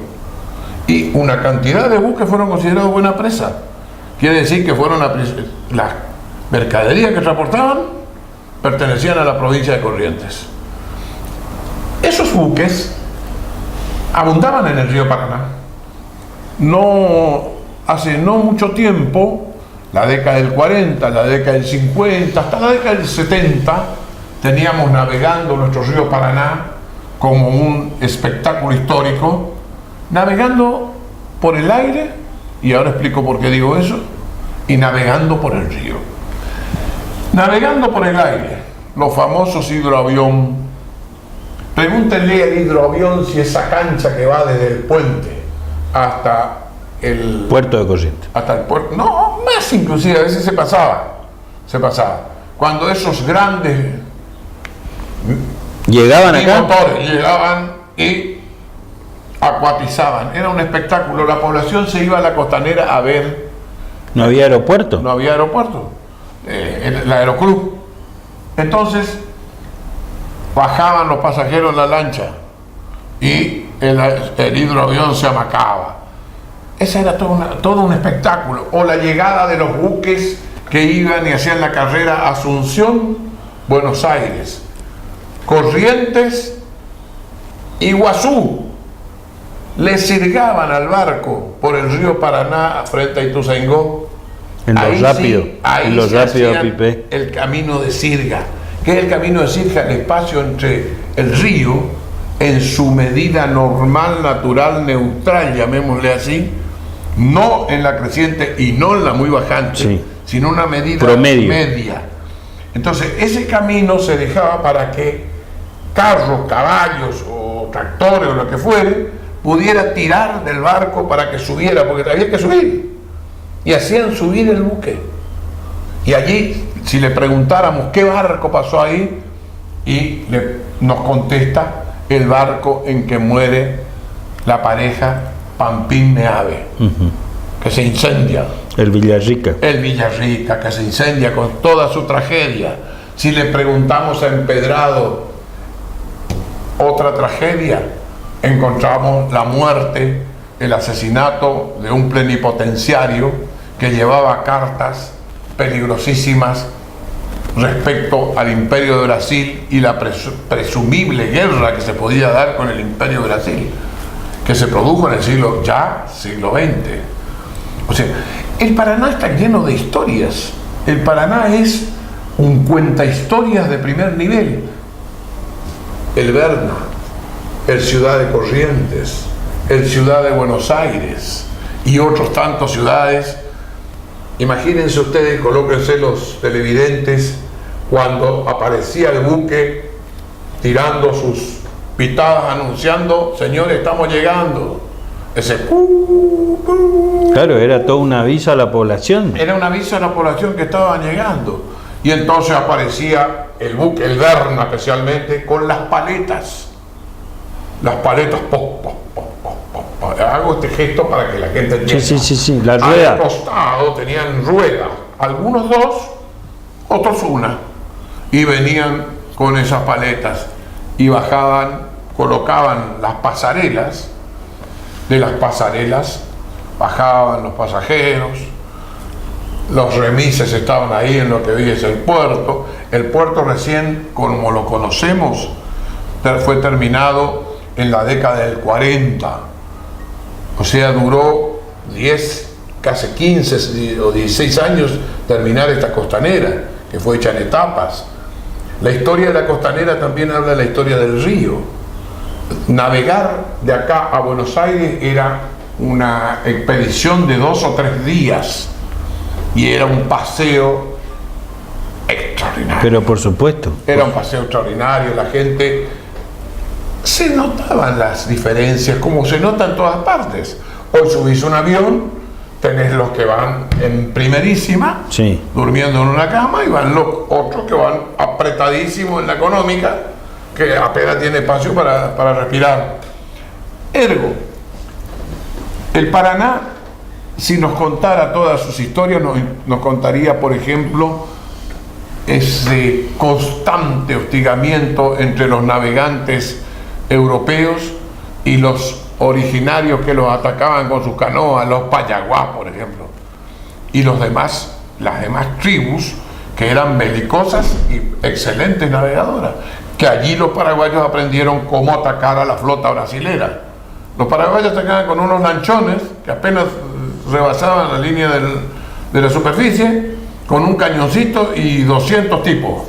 [SPEAKER 2] Y una cantidad de buques fueron considerados buena presa. Quiere decir que fueron las mercaderías que transportaban pertenecían a la provincia de Corrientes. Esos buques abundaban en el río Paraná. Hace no mucho tiempo, la década del 40, la década del 50, hasta la década del 70, teníamos navegando nuestro río Paraná como un espectáculo histórico, navegando por el aire, y ahora explico por qué digo eso, y navegando por el río. Navegando por el aire, los famosos hidroavión. Pregúntenle al hidroavión si esa cancha que va desde el puente hasta el
[SPEAKER 1] puerto de Corrientes.
[SPEAKER 2] Hasta el puerto, no, más inclusive, a veces se pasaba. Cuando esos grandes
[SPEAKER 1] llegaban acá,
[SPEAKER 2] motores llegaban y acuatizaban, era un espectáculo. La población se iba a la costanera a ver.
[SPEAKER 1] no había aeropuerto.
[SPEAKER 2] No había aeropuerto, el Aeroclub. Entonces bajaban los pasajeros en la lancha y el hidroavión se amacaba. Ese era todo un espectáculo. O la llegada de los buques que iban y hacían la carrera Asunción, Buenos Aires, Corrientes, Iguazú. le sirgaban al barco por el río Paraná frente a Ituzaingó.
[SPEAKER 1] En los rápidos, en los rápidos Pipé.
[SPEAKER 2] El camino de sirga. ¿Qué es el camino de sirga? El espacio entre el río, en su medida normal, natural, neutral, llamémosle así, no en la creciente y no en la muy bajante,
[SPEAKER 1] Sí.
[SPEAKER 2] sino una medida
[SPEAKER 1] Promedio.
[SPEAKER 2] media. Entonces, ese camino se dejaba para que carros, caballos o tractores o lo que fuere, pudiera tirar del barco para que subiera, porque había que subir. Y hacían subir el buque. Y allí, si le preguntáramos qué barco pasó ahí, nos contesta el barco en que muere la pareja Pampín Meave, que se incendia.
[SPEAKER 1] El Villarrica.
[SPEAKER 2] El Villarrica, que se incendia con toda su tragedia. Si le preguntamos a Empedrado otra tragedia, encontramos la muerte, el asesinato de un plenipotenciario que llevaba cartas peligrosísimas respecto al Imperio de Brasil y la presumible guerra que se podía dar con el Imperio de Brasil, que se produjo en el siglo XX. O sea, el Paraná está lleno de historias. El Paraná es un cuentahistorias de primer nivel. El Berna, el Ciudad de Corrientes, el Ciudad de Buenos Aires y otros tantos ciudades. Imagínense ustedes, colóquense los televidentes, cuando aparecía el buque tirando sus pitadas anunciando: señores, estamos llegando. Ese
[SPEAKER 1] Claro, era todo un aviso a la población.
[SPEAKER 2] era un aviso a la población que estaban llegando. Y entonces aparecía el buque, el Berna especialmente, con las paletas. Las paletas, hago este gesto para que la gente entienda.
[SPEAKER 1] Sí, la rueda.
[SPEAKER 2] Al costado tenían ruedas, algunos dos, otros una, y venían con esas paletas y bajaban, colocaban las pasarelas. De las pasarelas bajaban los pasajeros, los remises estaban ahí en lo que hoy es el puerto. El puerto recién, como lo conocemos, fue terminado en la década del 40, o sea, duró 10, casi 15 o 16 años terminar esta costanera, que fue hecha en etapas. La historia de la costanera también habla de la historia del río. Navegar de acá a Buenos Aires era una expedición de 2 o 3 días y era un paseo extraordinario.
[SPEAKER 1] Pero por supuesto.
[SPEAKER 2] Era un paseo extraordinario, la gente, se notaban las diferencias, como se nota en todas partes. Hoy subís un avión, tenés los que van en primerísima,
[SPEAKER 1] Sí.
[SPEAKER 2] durmiendo en una cama, y van los otros que van apretadísimos en la económica, que apenas tiene espacio para respirar. Ergo, el Paraná, si nos contara todas sus historias, nos contaría, por ejemplo, ese constante hostigamiento entre los navegantes europeos y los originarios que los atacaban con sus canoas, los payaguás, por ejemplo, y las demás tribus que eran belicosas y excelentes navegadoras, que allí los paraguayos aprendieron cómo atacar a la flota brasilera. Los paraguayos atacaban con unos lanchones que apenas rebasaban la línea de la superficie, con un cañoncito y 200 tipos,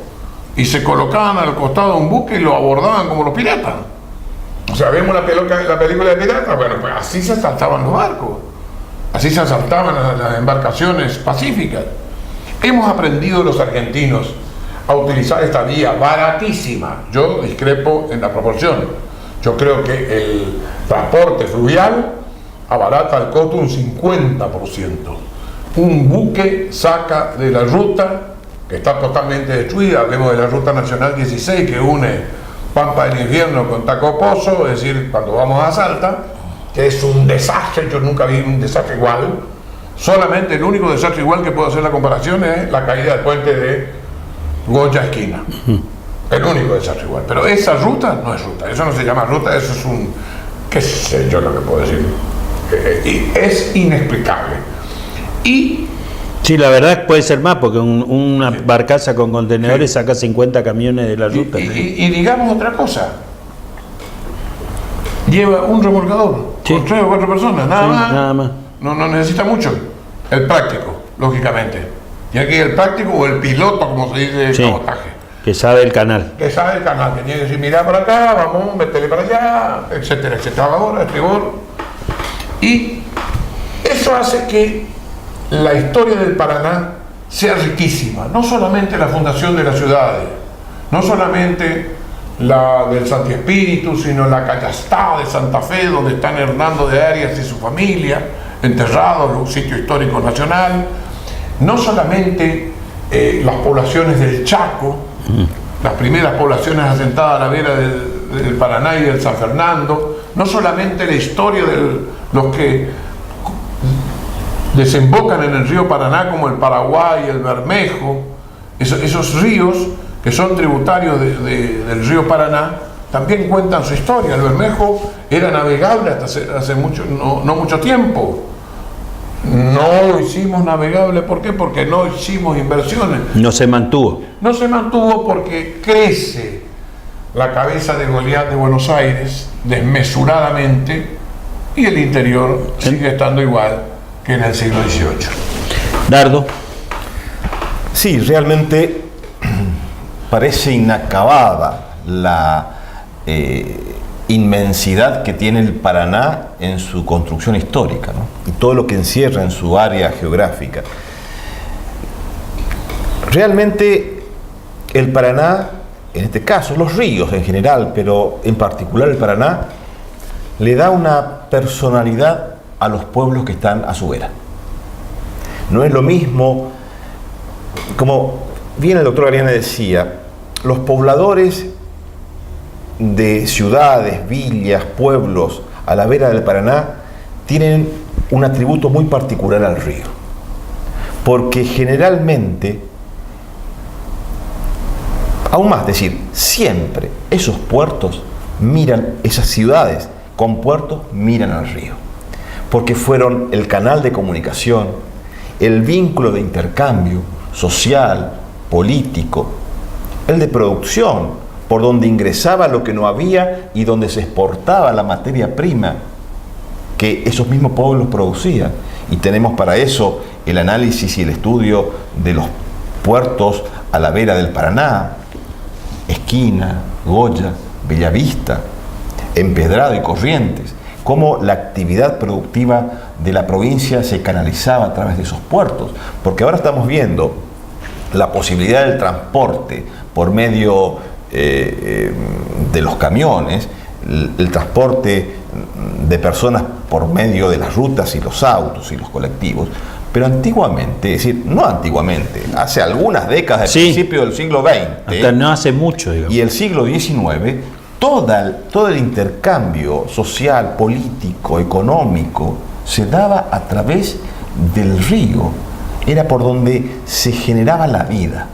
[SPEAKER 2] y se colocaban al costado de un buque y lo abordaban como los piratas. O sea, vemos la película de piratas. Bueno, pues así se asaltaban los barcos, así se asaltaban las embarcaciones pacíficas. Hemos aprendido los argentinos a utilizar esta vía baratísima. Yo discrepo en la proporción. Yo creo que el transporte fluvial abarata el costo un 50%. Un buque saca de la ruta, que está totalmente destruida, hablemos de la ruta nacional 16 que une Pampa del Infierno con Tacopozo, es decir, cuando vamos a Salta, que es un desastre. Yo nunca vi un desastre igual. Solamente el único desastre igual que puedo hacer la comparación es la caída del puente de Goya Esquina. El único desastre igual. Pero esa ruta no es ruta, eso no se llama ruta, eso es un, qué sé yo lo que puedo decir. Y es inexplicable. Y
[SPEAKER 1] Sí, la verdad puede ser más, porque una barcaza con contenedores saca 50 camiones de la ruta.
[SPEAKER 2] y digamos otra cosa, lleva un remolcador.
[SPEAKER 1] Sí.
[SPEAKER 2] con 3 o 4 personas, nada
[SPEAKER 1] Sí,
[SPEAKER 2] más.
[SPEAKER 1] nada más.
[SPEAKER 2] No necesita mucho. El práctico, lógicamente. Y aquí el práctico o el piloto, como se dice, de
[SPEAKER 1] Sí.
[SPEAKER 2] cabotaje.
[SPEAKER 1] Que sabe el canal.
[SPEAKER 2] Que sabe el canal, que tiene que decir, mira por acá, vamos, métele para allá, etcétera, etcétera, ahora, estribor. Y eso hace que la historia del Paraná sea riquísima. No solamente la fundación de las ciudades, no solamente la del Santi Espíritu, sino la Callastá de Santa Fe, donde están Hernando de Arias y su familia, enterrados en un sitio histórico nacional. No solamente las poblaciones del Chaco, las primeras poblaciones asentadas a la vera del Paraná y del San Fernando, no solamente la historia de los que desembocan en el río Paraná, como el Paraguay, el Bermejo, esos ríos que son tributarios del río Paraná, también cuentan su historia. El Bermejo era navegable hasta hace mucho, no mucho tiempo. No lo hicimos navegable, ¿por qué? Porque no hicimos inversiones.
[SPEAKER 1] No se mantuvo.
[SPEAKER 2] No se mantuvo porque crece la cabeza de Goliat de Buenos Aires desmesuradamente y el interior sigue estando igual que en el siglo XVIII.
[SPEAKER 1] Dardo.
[SPEAKER 3] Sí, realmente parece inacabada la inmensidad que tiene el Paraná en su construcción histórica, ¿no? Y todo lo que encierra en su área geográfica. Realmente el Paraná, en este caso, los ríos en general, pero en particular el Paraná, le da una personalidad a los pueblos que están a su vera. No es lo mismo, como bien el doctor Galeana decía, los pobladores de ciudades, villas, pueblos a la vera del Paraná tienen un atributo muy particular al río, porque generalmente, aún más, decir, siempre esos puertos miran, esas ciudades con puertos miran al río, porque fueron el canal de comunicación, el vínculo de intercambio social, político, el de producción, por donde ingresaba lo que no había y donde se exportaba la materia prima que esos mismos pueblos producían. Y tenemos para eso el análisis y el estudio de los puertos a la vera del Paraná, Esquina, Goya, Bellavista, Empedrado y Corrientes, cómo la actividad productiva de la provincia se canalizaba a través de esos puertos, porque ahora estamos viendo la posibilidad del transporte por medio de los camiones, el transporte de personas por medio de las rutas y los autos y los colectivos. Pero antiguamente, es decir, no antiguamente, hace algunas décadas, al principio del siglo XX,
[SPEAKER 1] hasta no hace mucho, digamos,
[SPEAKER 3] y el siglo XIX, todo el intercambio social, político, económico, se daba a través del río. Era por donde se generaba la vida.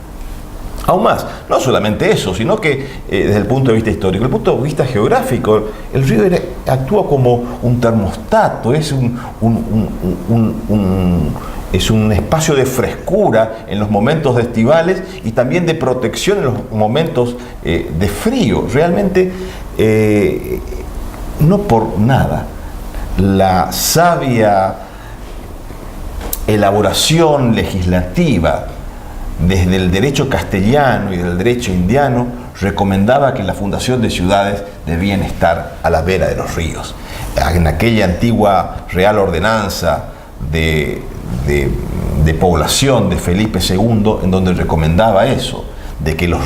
[SPEAKER 3] Aún más, no solamente eso, sino que desde el punto de vista histórico, desde el punto de vista geográfico, el río actúa como un termostato, es un espacio de frescura en los momentos de estivales y también de protección en los momentos de frío. Realmente, no por nada, la sabia elaboración legislativa desde el derecho castellano y del derecho indiano recomendaba que la fundación de ciudades debían estar a la vera de los ríos. En aquella antigua Real Ordenanza de población de Felipe II, en donde recomendaba eso, de que los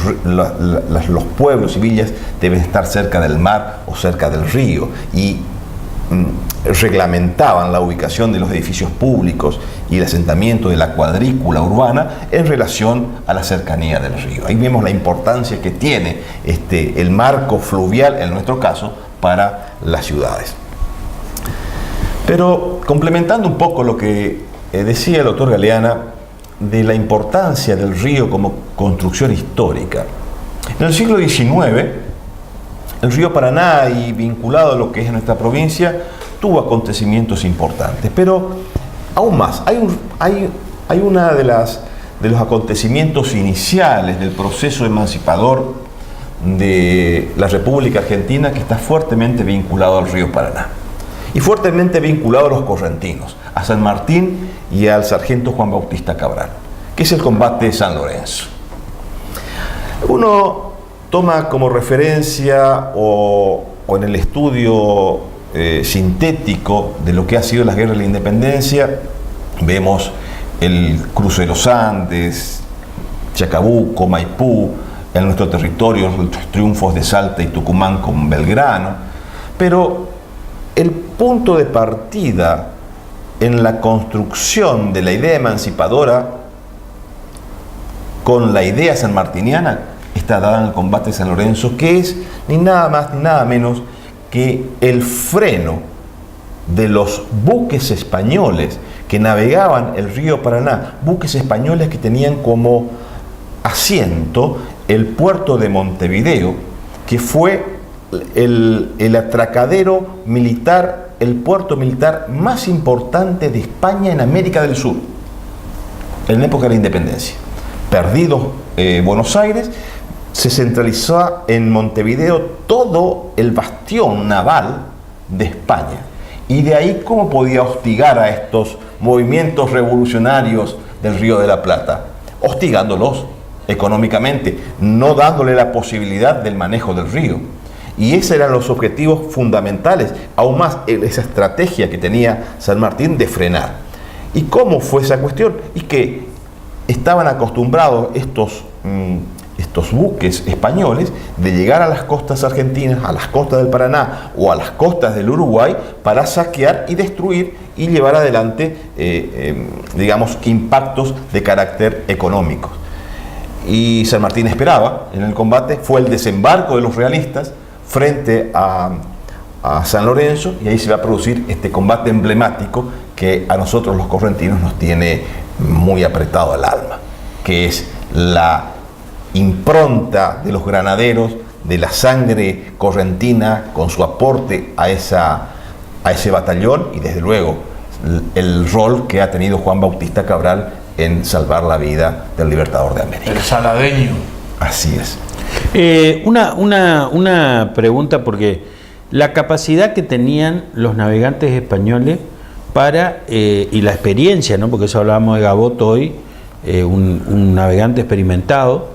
[SPEAKER 3] pueblos y villas deben estar cerca del mar o cerca del río, y reglamentaban la ubicación de los edificios públicos y el asentamiento de la cuadrícula urbana en relación a la cercanía del río. Ahí vemos la importancia que tiene el marco fluvial, en nuestro caso, para las ciudades. Pero complementando un poco lo que decía el doctor Galeana de la importancia del río como construcción histórica. En el siglo XIX, el río Paraná, y vinculado a lo que es nuestra provincia, tuvo acontecimientos importantes, pero aún más, hay una de los acontecimientos iniciales del proceso emancipador de la República Argentina que está fuertemente vinculado al río Paraná. y fuertemente vinculado a los correntinos, a San Martín y al sargento Juan Bautista Cabral, que es el combate de San Lorenzo. Uno toma como referencia o en el estudio sintético de lo que ha sido la guerra de la independencia, vemos el cruce de los Andes, Chacabuco, Maipú, en nuestro territorio, los triunfos de Salta y Tucumán con Belgrano, pero el punto de partida en la construcción de la idea emancipadora con la idea sanmartiniana está dada en el combate de San Lorenzo, que es ni nada más ni nada menos que el freno de los buques españoles que navegaban el río Paraná, buques españoles que tenían como asiento el puerto de Montevideo, que fue el atracadero militar, el puerto militar más importante de España en América del Sur, en la época de la independencia. Perdido Buenos Aires, se centralizó en Montevideo todo el bastión naval de España. Y de ahí cómo podía hostigar a estos movimientos revolucionarios del Río de la Plata, hostigándolos económicamente, no dándole la posibilidad del manejo del río. Y esos eran los objetivos fundamentales, aún más esa estrategia que tenía San Martín de frenar. ¿Y cómo fue esa cuestión? Y que estaban acostumbrados estos buques españoles de llegar a las costas argentinas, a las costas del Paraná o a las costas del Uruguay para saquear y destruir y llevar adelante, digamos, impactos de carácter económico. Y San Martín esperaba en el combate, fue el desembarco de los realistas frente a San Lorenzo, y ahí se va a producir este combate emblemático que a nosotros los correntinos nos tiene muy apretado al alma, que es la impronta de los granaderos, de la sangre correntina con su aporte a ese batallón, y desde luego el rol que ha tenido Juan Bautista Cabral en salvar la vida del Libertador de América.
[SPEAKER 2] El saladeño.
[SPEAKER 3] Así es.
[SPEAKER 1] Una pregunta, porque la capacidad que tenían los navegantes españoles para, y la experiencia, ¿no? Porque eso hablábamos de Gaboto hoy, un navegante experimentado,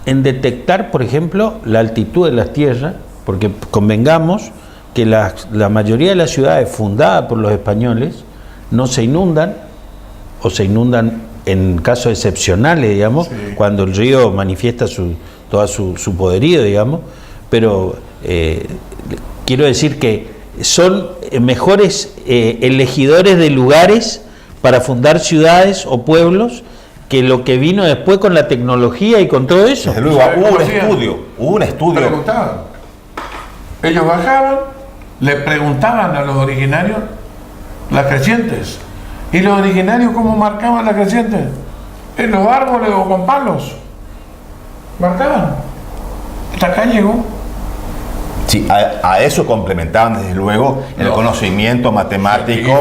[SPEAKER 1] en detectar, por ejemplo, la altitud de las tierras, porque convengamos que la mayoría de las ciudades fundadas por los españoles no se inundan, o se inundan en casos excepcionales, digamos, sí, cuando el río manifiesta todo su poderío, digamos, pero quiero decir que son mejores elegidores de lugares para fundar ciudades o pueblos que lo que vino después con la tecnología y con todo eso.
[SPEAKER 3] Desde luego, hubo un estudio.
[SPEAKER 2] Preguntaban. Ellos bajaban, le preguntaban a los originarios las crecientes. ¿Y los originarios cómo marcaban las crecientes? En los árboles o con palos. Marcaban. Hasta acá llegó.
[SPEAKER 3] Sí, a eso complementaban desde luego el conocimiento matemático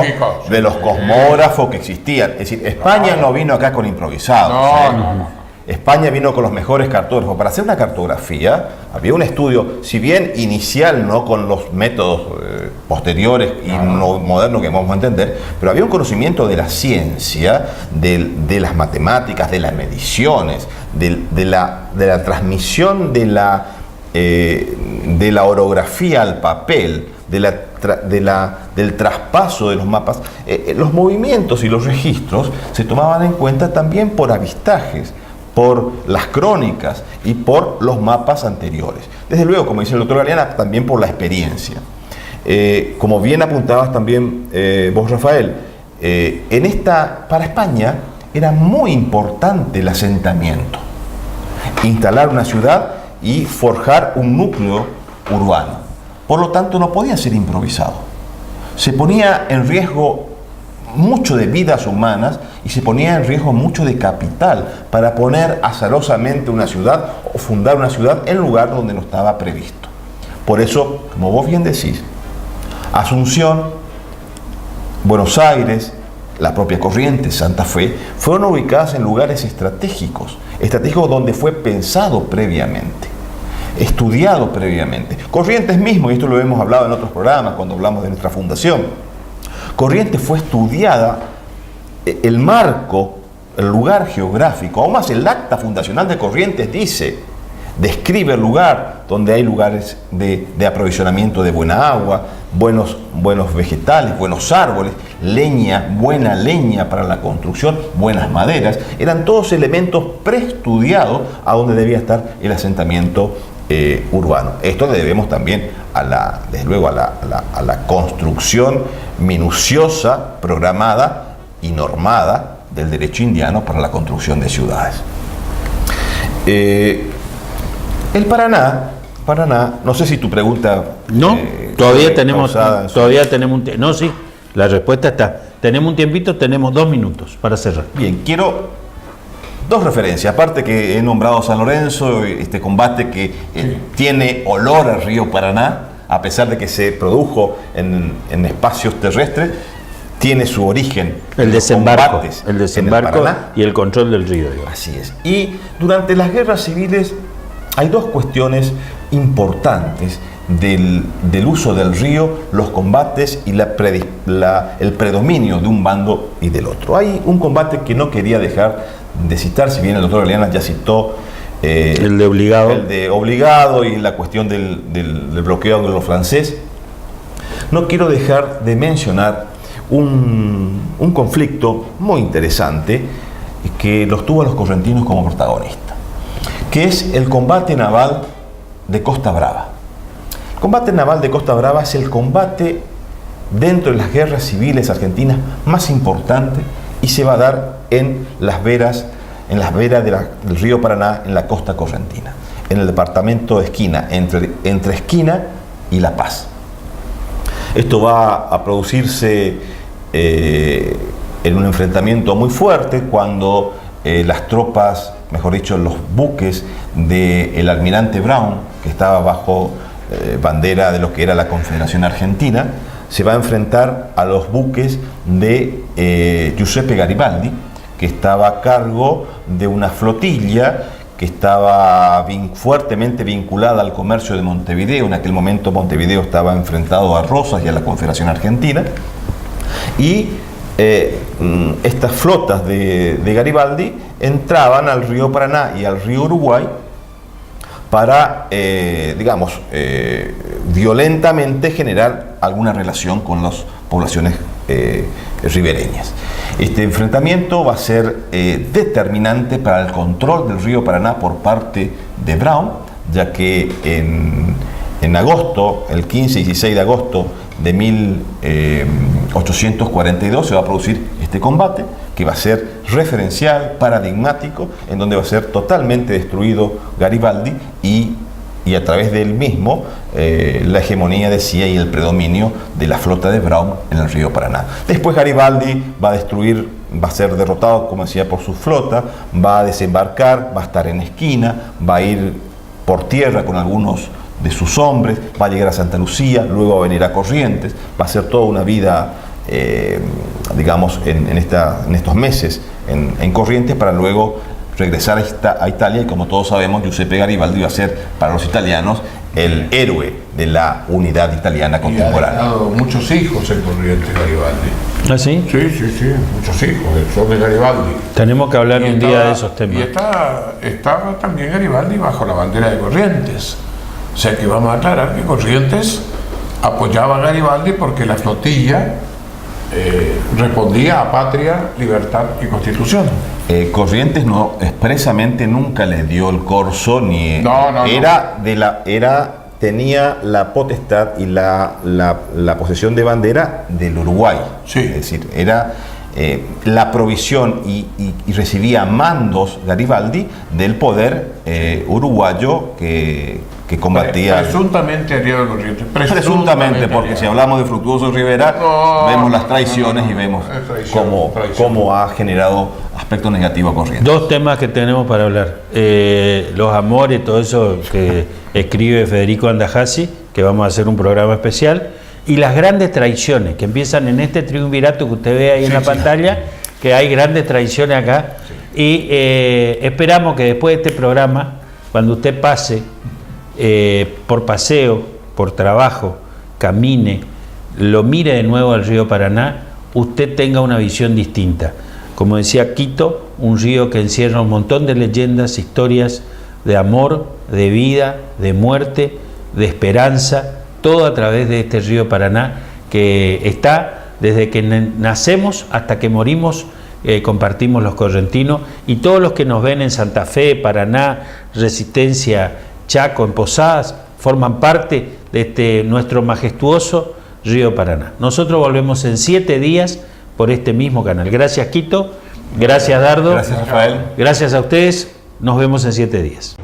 [SPEAKER 3] de los cosmógrafos que existían. Es decir, España no vino acá con improvisados. No. España vino con los mejores cartógrafos. Para hacer una cartografía había un estudio, si bien inicial, no con los métodos posteriores y no modernos que vamos a entender, pero había un conocimiento de la ciencia, de las matemáticas, de las mediciones, de la transmisión de la orografía al papel, del traspaso de los mapas. Los movimientos y los registros se tomaban en cuenta también por avistajes, por las crónicas y por los mapas anteriores. Desde luego, como dice el doctor Galeana, también por la experiencia. Como bien apuntabas también vos, Rafael, para España era muy importante el asentamiento, instalar una ciudad y forjar un núcleo urbano. Por lo tanto, no podía ser improvisado. Se ponía en riesgo mucho de vidas humanas y se ponía en riesgo mucho de capital para poner azarosamente una ciudad o fundar una ciudad en lugar donde no estaba previsto. Por eso, como vos bien decís, Asunción, Buenos Aires, la propia Corrientes, Santa Fe, fueron ubicadas en lugares estratégicos donde fue pensado previamente. estudiado previamente. Corrientes mismo, y esto lo hemos hablado en otros programas cuando hablamos de nuestra fundación, Corrientes fue estudiada, el marco, el lugar geográfico, aún más el acta fundacional de Corrientes describe el lugar donde hay lugares de aprovisionamiento de buena agua, buenos vegetales, buenos árboles, leña, buena leña para la construcción, buenas maderas. Eran todos elementos preestudiados a donde debía estar el asentamiento urbano. Esto le debemos también desde luego a la construcción minuciosa, programada y normada del derecho indiano para la construcción de ciudades. El Paraná, no sé si tu pregunta...
[SPEAKER 1] No, todavía tenemos no, sí, la respuesta está. Tenemos un tiempito, tenemos 2 minutos para cerrar.
[SPEAKER 3] Bien, quiero dos referencias. Aparte que he nombrado San Lorenzo, este combate que tiene olor al río Paraná, a pesar de que se produjo en espacios terrestres, tiene su origen
[SPEAKER 1] el desembarco y el control del río.
[SPEAKER 3] Así es. Y durante las guerras civiles hay dos cuestiones importantes del uso del río, los combates y el predominio de un bando y del otro. Hay un combate que no quería dejar de citar, si bien el doctor Galeana ya citó
[SPEAKER 1] el de
[SPEAKER 3] obligado y la cuestión del bloqueo anglo-francés. No quiero dejar de mencionar un conflicto muy interesante que los tuvo a los correntinos como protagonista, que es el combate naval de Costa Brava. El combate naval de Costa Brava es el combate dentro de las guerras civiles argentinas más importante y se va a dar en las veras del río Paraná, en la costa correntina, en el departamento de Esquina, entre Esquina y La Paz. Esto va a producirse en un enfrentamiento muy fuerte cuando las tropas, mejor dicho, los buques del almirante Brown, que estaba bajo bandera de lo que era la Confederación Argentina, se va a enfrentar a los buques de Giuseppe Garibaldi, que estaba a cargo de una flotilla que estaba fuertemente vinculada al comercio de Montevideo. En aquel momento Montevideo estaba enfrentado a Rosas y a la Confederación Argentina. Y estas flotas de Garibaldi entraban al río Paraná y al río Uruguay para, violentamente generar alguna relación con las poblaciones ribereñas. Este enfrentamiento va a ser determinante para el control del río Paraná por parte de Brown, ya que en agosto, el 15 y 16 de agosto de 1842 se va a producir este combate, que va a ser referencial, paradigmático, en donde va a ser totalmente destruido Garibaldi y a través de él mismo la hegemonía, decía, y el predominio de la flota de Brown en el río Paraná. Después Garibaldi va a ser derrotado, como decía, por su flota, va a desembarcar, va a estar en Esquina, va a ir por tierra con algunos de sus hombres, va a llegar a Santa Lucía, luego va a venir a Corrientes, va a ser toda una vida, en estos meses en Corrientes, para luego regresar a Italia, y como todos sabemos, Giuseppe Garibaldi va a ser para los italianos el héroe de la unidad italiana contemporánea.
[SPEAKER 2] Y ha dado muchos hijos en Corrientes Garibaldi.
[SPEAKER 1] ¿Ah, sí?
[SPEAKER 2] Sí, muchos hijos, son de Garibaldi.
[SPEAKER 1] Tenemos que hablar un día de esos temas.
[SPEAKER 2] Y estaba también Garibaldi bajo la bandera de Corrientes. O sea que vamos a aclarar que Corrientes apoyaba a Garibaldi porque la flotilla respondía a patria, libertad y constitución.
[SPEAKER 3] Corrientes expresamente nunca le dio el corso, ni tenía la potestad y la posesión de bandera del Uruguay.
[SPEAKER 2] Sí.
[SPEAKER 3] Es decir, era la provisión y recibía mandos Garibaldi del poder uruguayo que combatía.
[SPEAKER 2] Presuntamente aliado de Corrientes.
[SPEAKER 3] Presuntamente, porque si hablamos de Fructuoso Rivera, vemos las traiciones y vemos cómo ha generado aspectos negativos a Corrientes.
[SPEAKER 1] Dos temas que tenemos para hablar. Los amores, todo eso que escribe Federico Andajasi, que vamos a hacer un programa especial, y las grandes traiciones que empiezan en este triunvirato que usted ve ahí en la pantalla, que hay grandes traiciones acá, y esperamos que después de este programa, cuando usted pase por paseo, por trabajo, camine, lo mire de nuevo al río Paraná, usted tenga una visión distinta. Como decía Quito, un río que encierra un montón de leyendas, historias de amor, de vida, de muerte, de esperanza, todo a través de este río Paraná que está desde que nacemos hasta que morimos, compartimos los correntinos, y todos los que nos ven en Santa Fe, Paraná, Resistencia, Chaco, en Posadas, forman parte de este nuestro majestuoso río Paraná. Nosotros volvemos en 7 días por este mismo canal. Gracias, Quito. Gracias, Dardo.
[SPEAKER 3] Gracias, Rafael.
[SPEAKER 1] Gracias a ustedes. Nos vemos en 7 días.